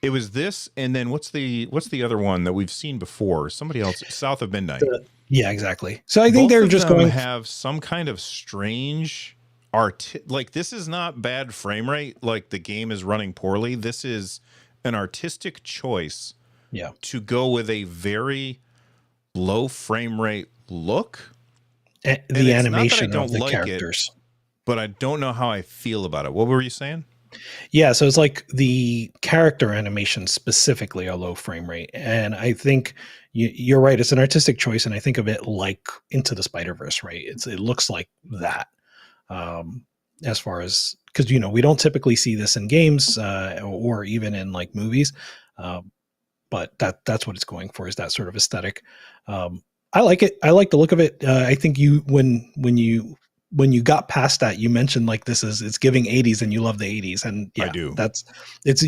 it was this, and then what's the other one that we've seen before? Somebody else, South of Midnight. Yeah, exactly. So I think Both they're of just them going. have some kind of strange art. Like, this is not bad frame rate. Like, the game is running poorly. This is an artistic choice Yeah, to go with a very low frame rate look. And the it's not that I animation of don't the like it, characters. but I don't know how I feel about it. What were you saying? Yeah, so it's like the character animation specifically a low frame rate, and I think you're right. It's an artistic choice, and I think of it like Into the Spider-Verse, right? It looks like that, um, as far as because we don't typically see this in games or even in like movies, uh, but that's what it's going for, is that sort of aesthetic. Um, I like it. I like the look of it. I think when you got past that, you mentioned like it's giving 80s and you love the 80s, and I yeah, do. it's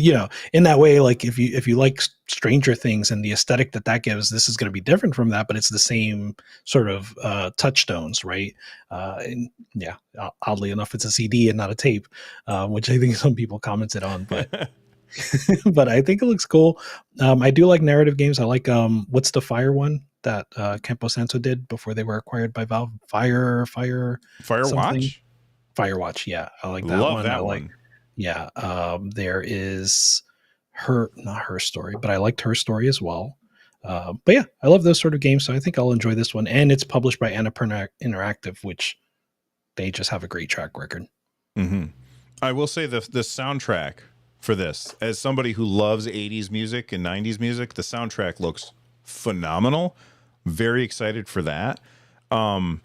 in that way. Like if you like Stranger Things and the aesthetic that gives, this is going to be different from that, but it's the same sort of touchstones, right? And yeah, oddly enough, it's a CD and not a tape, which I think some people commented on, but but I think it looks cool. I do like narrative games. I like what's the Fire one that Campo Santo did before they were acquired by Valve? Fire something. Firewatch? Firewatch. Yeah, I like that Love one. I that like. one. Yeah, there is not her story, but I liked her story as well. But yeah, I love those sort of games, so I think I'll enjoy this one. And it's published by Annapurna Interactive, which they just have a great track record. Mm-hmm. I will say the soundtrack for this, as somebody who loves 80s music and 90s music, the soundtrack looks phenomenal. Very excited for that. The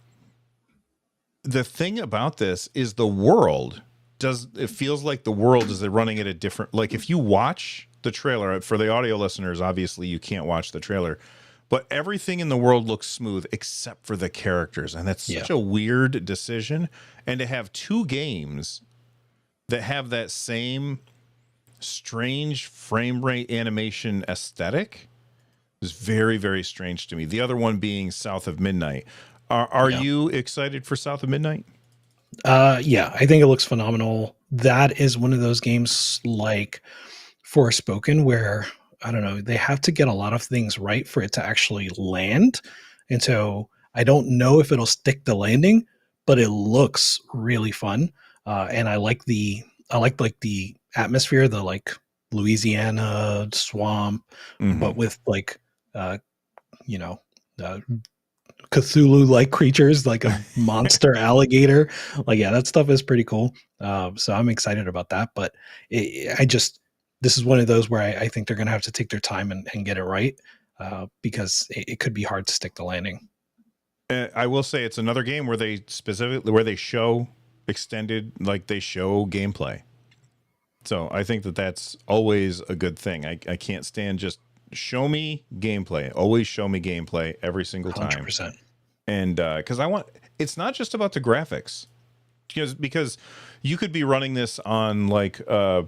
thing about this is the world it feels like the world is running at a different, like if you watch the trailer, for the audio listeners, obviously you can't watch the trailer, but everything in the world looks smooth except for the characters. And that's such a weird decision. And to have two games that have that same strange frame rate animation aesthetic is very, very strange to me. The other one being South of Midnight. Are you excited for South of Midnight? Yeah, I think it looks phenomenal. That is one of those games like Forspoken where I don't know, they have to get a lot of things right for it to actually land. And so I don't know if it'll stick the landing, but it looks really fun. And I like the atmosphere, the like Louisiana swamp, but with like uh, you know, uh, Cthulhu like creatures, like a monster alligator. Like, yeah, that stuff is pretty cool. So I'm excited about that. But this is one of those where I think they're going to have to take their time and get it right, because it could be hard to stick the landing. I will say it's another game where they show extended, like they show gameplay. So I think that's always a good thing. I can't stand just show me gameplay. Always show me gameplay every single time. 100%. And because it's not just about the graphics, because you could be running this on like the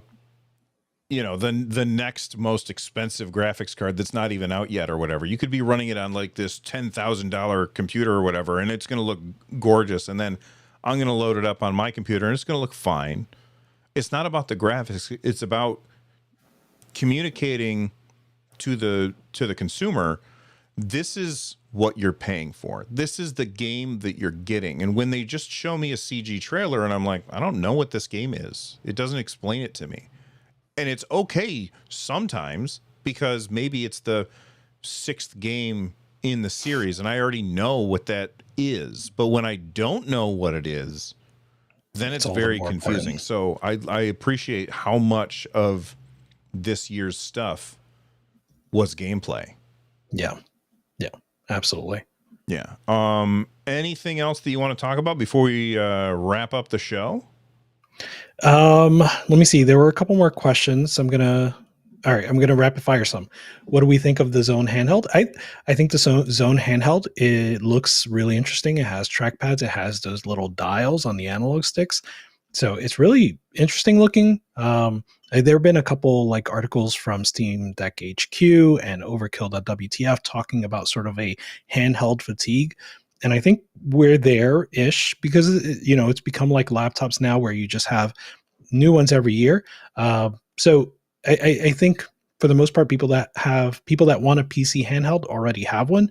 next most expensive graphics card that's not even out yet or whatever. You could be running it on like this $10,000 computer or whatever, and it's going to look gorgeous. And then I'm going to load it up on my computer, and it's going to look fine. It's not about the graphics. It's about communicating to the consumer. This is what you're paying for. This is the game that you're getting. And when they just show me a CG trailer and I'm like, I don't know what this game is, it doesn't explain it to me. And it's okay sometimes because maybe it's the sixth game in the series and I already know what that is. But when I don't know what it is, then it's very confusing. So I appreciate how much of this year's stuff was gameplay. Yeah. Yeah, absolutely. Yeah. Anything else that you want to talk about before we wrap up the show? Let me see. There were a couple more questions. I'm gonna rapid fire some. What do we think of the Zone handheld? I think the Zone handheld, it looks really interesting. It has trackpads. It has those little dials on the analog sticks. So it's really interesting looking. There have been a couple like articles from Steam Deck HQ and Overkill.wtf talking about sort of a handheld fatigue. And I think we're there-ish because, it's become like laptops now where you just have new ones every year. So I think for the most part, people that want a PC handheld already have one.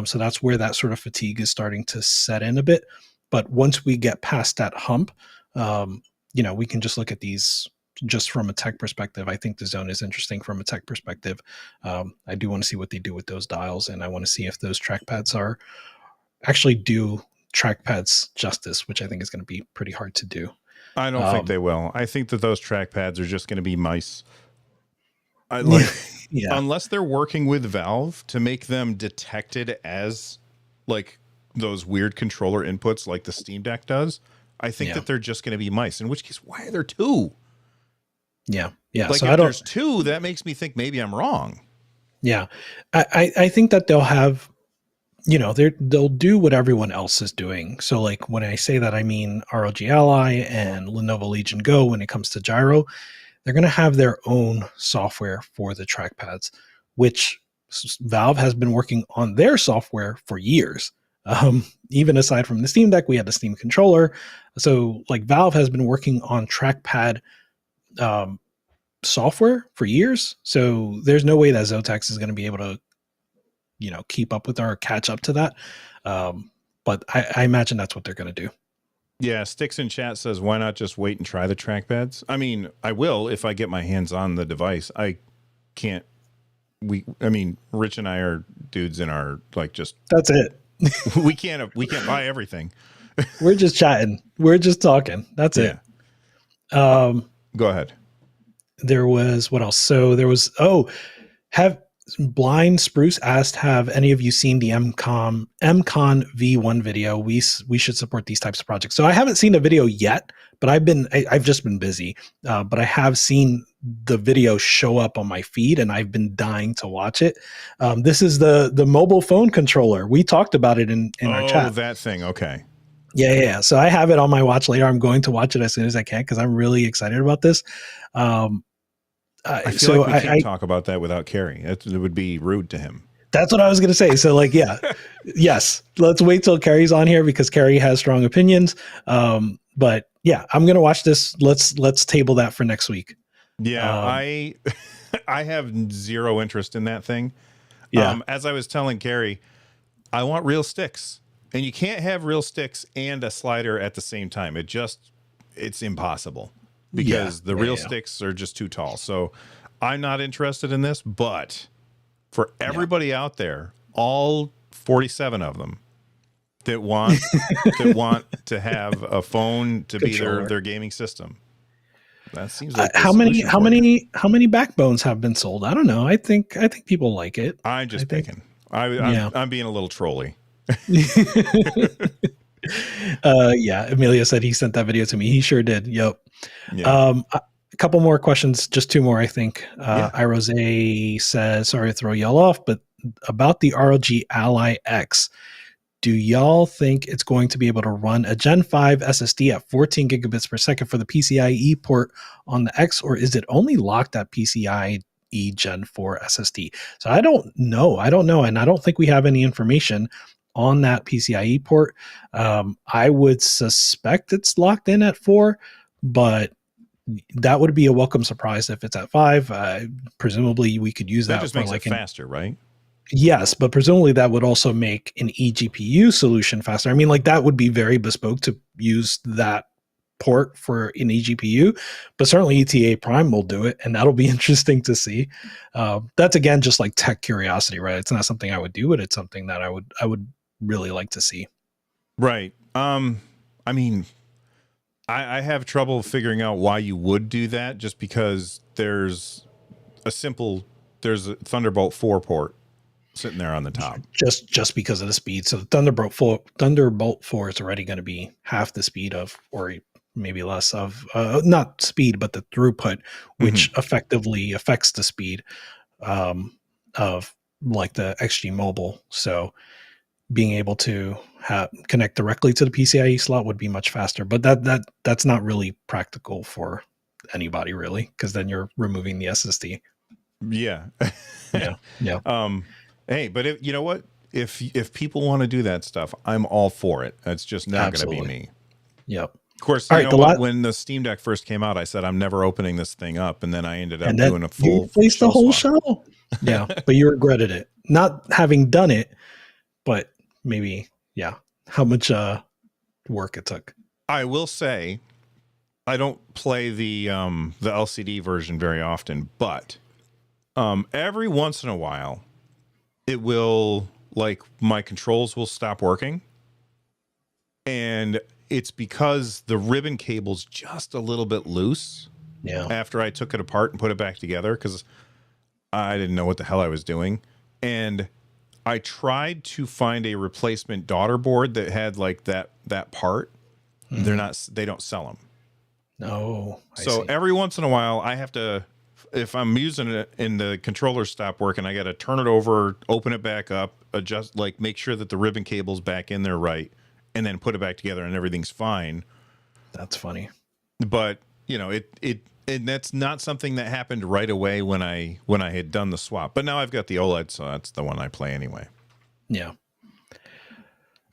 So that's where that sort of fatigue is starting to set in a bit. But once we get past that hump, we can just look at these just from a tech perspective. I think the Zone is interesting from a tech perspective. I do want to see what they do with those dials, and I want to see if those trackpads are actually do trackpads justice, which I think is going to be pretty hard to do. I don't think they will. I think that those trackpads are just going to be mice. Unless they're working with Valve to make them detected as like those weird controller inputs like the Steam Deck does, I think that they're just going to be mice. In which case, why are there two? Yeah. Like so if there's two, that makes me think maybe I'm wrong. Yeah. I think that they'll have, they'll do what everyone else is doing. So like when I say that, I mean ROG Ally and Lenovo Legion Go when it comes to gyro. They're going to have their own software for the trackpads, which Valve has been working on their software for years. Even aside from the Steam Deck, we had the Steam controller. So like Valve has been working on trackpad software for years. So there's no way that Zotac is going to be able to, keep up with or catch up to that. But I imagine that's what they're going to do. Yeah, Sticks in chat says, why not just wait and try the trackpads? I mean, I will if I get my hands on the device. I can't. Rich and I are dudes in our just. That's it. we can't buy everything. We're just chatting. We're just talking. That's it. Go ahead. There was what else? So there was have Blind Spruce asked, have any of you seen the MCon V1 video? We should support these types of projects. So I haven't seen the video yet, but I've just been busy. But I have seen the video show up on my feed, and I've been dying to watch it. This is the mobile phone controller. We talked about it in our chat. Oh, that thing. Okay. Yeah. So I have it on my watch later. I'm going to watch it as soon as I can because I'm really excited about this. I feel like we can't talk about that without Carrie. It would be rude to him. That's what I was going to say. So yes, let's wait till Carrie's on here because Carrie has strong opinions. But yeah, I'm going to watch this. Let's table that for next week. Yeah, I have zero interest in that thing. Yeah. As I was telling Carrie, I want real sticks, and you can't have real sticks and a slider at the same time. It's impossible. Because the real sticks are just too tall. So I'm not interested in this, but for everybody out there, all 47 of them that want to have a phone to be their gaming system. That seems like how many backbones have been sold? I don't know. I think people like it. I'm just picking. I'm being a little trolly. Emilio said he sent that video to me. He sure did. Yep. Yeah. A couple more questions, just two more, I think. Irose says, sorry to throw y'all off, but about the ROG Ally X, do y'all think it's going to be able to run a Gen 5 SSD at 14 gigabits per second for the PCIe port on the X, or is it only locked at PCIe Gen 4 SSD? So I don't know, and I don't think we have any information on that PCIe port. I would suspect it's locked in at 4, but that would be a welcome surprise if it's at 5. Presumably we could use that. That just makes it faster, right? Yes, but presumably that would also make an eGPU solution faster. I mean, that would be very bespoke to use that port for an eGPU, but certainly ETA Prime will do it, and that'll be interesting to see. That's again just like tech curiosity, right? It's not something I would do, but it's something that I would really like to see. Right. I mean, I have trouble figuring out why you would do that, just because there's a Thunderbolt 4 port sitting there on the top. Just because of the speed. So the Thunderbolt 4 is already going to be half the speed of, or maybe less of, not speed, but the throughput, which effectively affects the speed of like the XG Mobile. So being able to connect directly to the PCIe slot would be much faster, but that's not really practical for anybody really, because then you're removing the SSD. Yeah. Yeah. Hey, but you know what? If people want to do that stuff, I'm all for it. It's just not going to be me. Yep. Of course, All you right, know what? When the Steam Deck first came out, I said I'm never opening this thing up, and then I ended up and then doing a you full replaced the shell whole swap. show. Yeah, but you regretted it, not having done it, but maybe how much work it took. I will say, I don't play the LCD version very often, but every once in a while, it will, like, my controls will stop working, and it's because the ribbon cable's just a little bit loose. Yeah. After I took it apart and put it back together, because I didn't know what the hell I was doing, and I tried to find a replacement daughter board that had like that part. They don't sell them. No, So every once in a while, I have to, if I'm using it and the controller stop working, I got to turn it over, open it back up, adjust, like make sure that the ribbon cable's back in there right, and then put it back together and everything's fine. That's funny. But you know, and that's not something that happened right away when I had done the swap. But now I've got the OLED, so that's the one I play anyway. Yeah.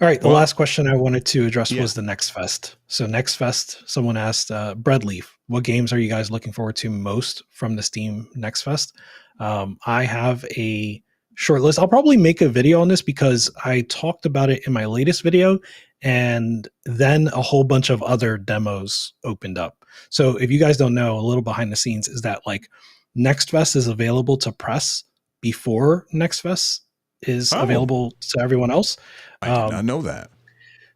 All right. The last question I wanted to address was the Next Fest. So Next Fest, someone asked, Breadleaf, what games are you guys looking forward to most from the Steam Next Fest? I have a short list. I'll probably make a video on this because I talked about it in my latest video, and then a whole bunch of other demos opened up. So if you guys don't know, a little behind the scenes is that like Next Fest is available to press before Next Fest is available to everyone else. I did not know that.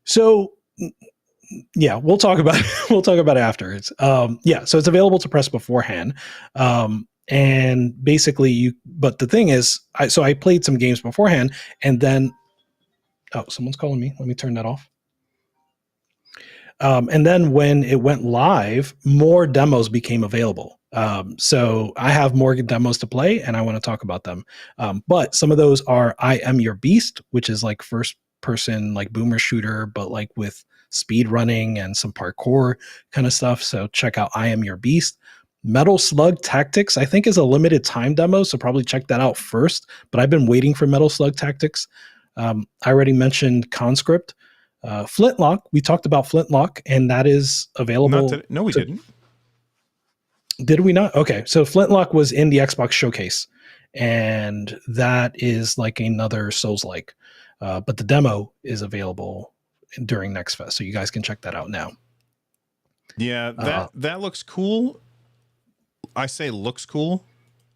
So yeah, we'll talk about it. We'll talk about it afterwards. So it's available to press beforehand. And basically but the thing is, I played some games beforehand, and then someone's calling me. Let me turn that off. And then when it went live, more demos became available. So I have more demos to play, and I want to talk about them. But some of those are I Am Your Beast, which is like first person, like boomer shooter, but like with speed running and some parkour kind of stuff. So check out I Am Your Beast. Metal Slug Tactics, I think, is a limited time demo, so probably check that out first. But I've been waiting for Metal Slug Tactics. I already mentioned Conscript. Flintlock, we talked about Flintlock, and that is available. No, we didn't. Did we not? Okay, so Flintlock was in the Xbox showcase, and that is like another Souls-like. But the demo is available during Next Fest, so you guys can check that out now. Yeah, that looks cool. I say looks cool.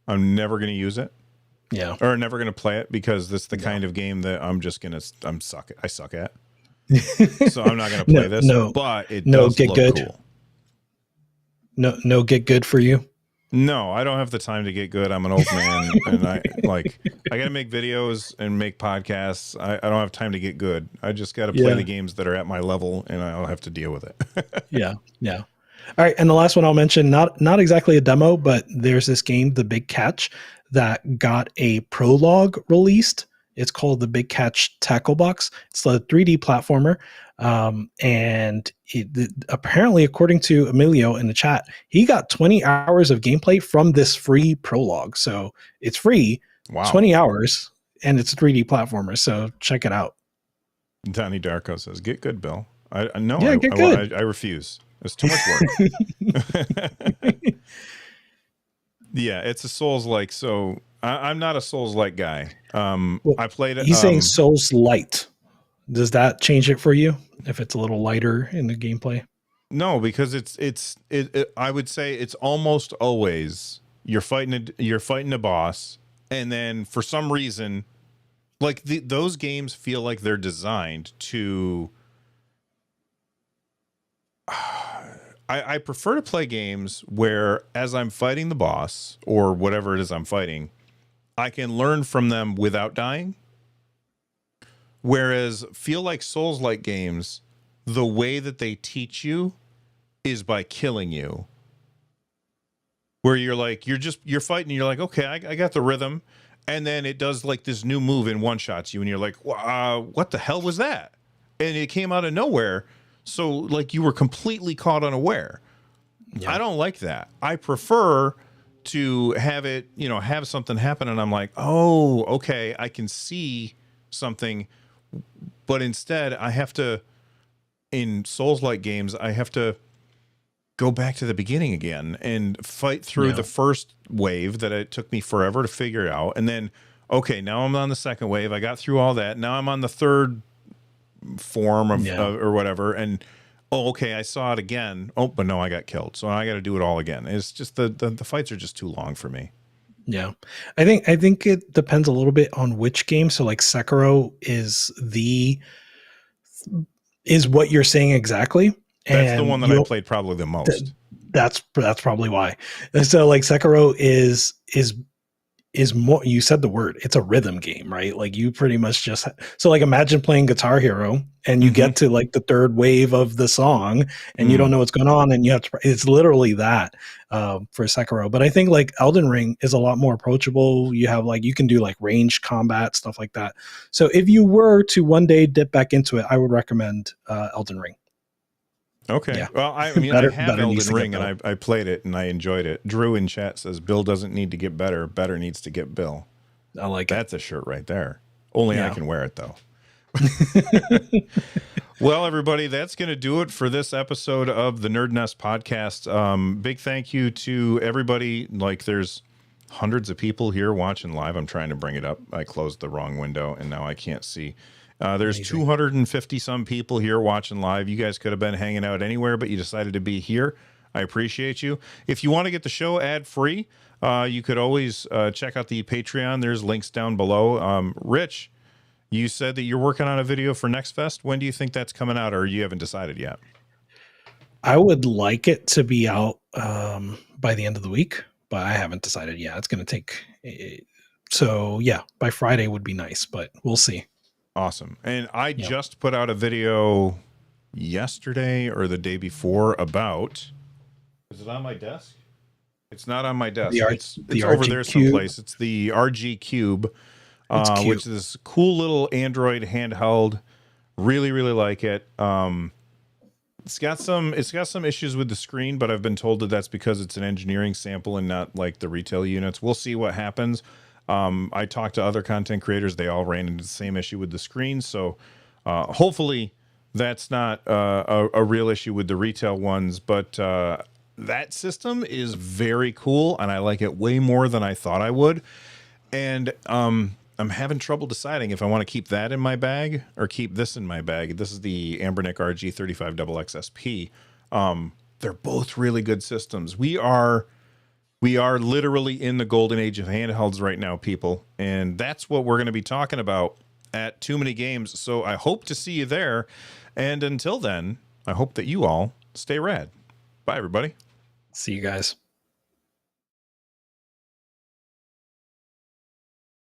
I'm never going to use it. Yeah. Or never going to play it because it's the kind of game that I suck at. So I'm not going to play this. But it does look cool. No, get good for you. No, I don't have the time to get good. I'm an old man, and I got to make videos and make podcasts. I don't have time to get good. I just got to play the games that are at my level, and I'll have to deal with it. Yeah. All right, and the last one I'll mention, not exactly a demo, but there's this game, The Big Catch, that got a prologue released. It's called The Big Catch Tackle Box. It's a 3D platformer. And apparently, according to Emilio in the chat, he got 20 hours of gameplay from this free prologue. So it's free, 20 hours, and it's a 3D platformer. So check it out. Donnie Darko says, "Get good, Bill." I refuse. It's too much work. Yeah, it's a Souls-like. So I'm not a Souls-like guy. I played it. He's saying Souls light. Does that change it for you if it's a little lighter in the gameplay? No, because it's I would say it's almost always you're fighting a boss, and then for some reason, like those games feel like they're designed to. I prefer to play games where, as I'm fighting the boss or whatever it is I'm fighting, I can learn from them without dying. Whereas feel like Souls-like games, the way that they teach you is by killing you. Where you're like, you're fighting and you're like, okay, I got the rhythm. And then it does like this new move and one-shots you. And you're like, what the hell was that? And it came out of nowhere. So like you were completely caught unaware. Yeah. I don't like that. I prefer to have it, have something happen. And I'm like, oh, okay, I can see something. But instead I have to in Souls-like games, I have to go back to the beginning again and fight through the first wave that it took me forever to figure out. And then, okay, now I'm on the second wave. I got through all that. Now I'm on the third form of or whatever. And, oh, okay, I saw it again. Oh, but no, I got killed. So I got to do it all again. It's just the fights are just too long for me. Yeah. I think it depends a little bit on which game. So like Sekiro is what you're saying exactly. That's And the one that I played probably the most. That's probably why. And so like Sekiro is more, you said the word, it's a rhythm game, right? Like you pretty much just, so like imagine playing Guitar Hero and you get to like the third wave of the song and you don't know what's going on and you have to, it's literally that for Sekiro. But I think like Elden Ring is a lot more approachable. You have like, you can do like ranged combat, stuff like that. So if you were to one day dip back into it, I would recommend Elden Ring. Okay. Yeah. Well, I mean, I have Elden Ring and I played it and I enjoyed it. Drew in chat says Bill doesn't need to get better. Better needs to get Bill. I like That's a shirt right there. Only I can wear it though. Well, everybody, that's going to do it for this episode of the NerdNest podcast. Big thank you to everybody. Like there's hundreds of people here watching live. I'm trying to bring it up. I closed the wrong window and now I can't see. There's 250 some people here watching live. You guys could have been hanging out anywhere, but you decided to be here. I appreciate you. If you want to get the show ad free, you could always check out the Patreon. There's links down below. Rich, you said that you're working on a video for Next Fest. When do you think that's coming out, or you haven't decided yet? I would like it to be out by the end of the week, but I haven't decided yet. It's going to take. So yeah, by Friday would be nice, but we'll see. Awesome. And I just put out a video yesterday or the day before about, is it on my desk? It's not on my desk. It's over there someplace. It's the RG Cube, which is this cool little Android handheld. Really, really like it. It's got some issues with the screen, but I've been told that that's because it's an engineering sample and not like the retail units. We'll see what happens. I talked to other content creators. They all ran into the same issue with the screen. So hopefully that's not a real issue with the retail ones. But that system is very cool, and I like it way more than I thought I would. And I'm having trouble deciding if I want to keep that in my bag or keep this in my bag. This is the Ambernick RG35XXSP. They're both really good systems. We are literally in the golden age of handhelds right now, people. And that's what we're going to be talking about at Too Many Games. So I hope to see you there. And until then, I hope that you all stay rad. Bye, everybody. See you guys.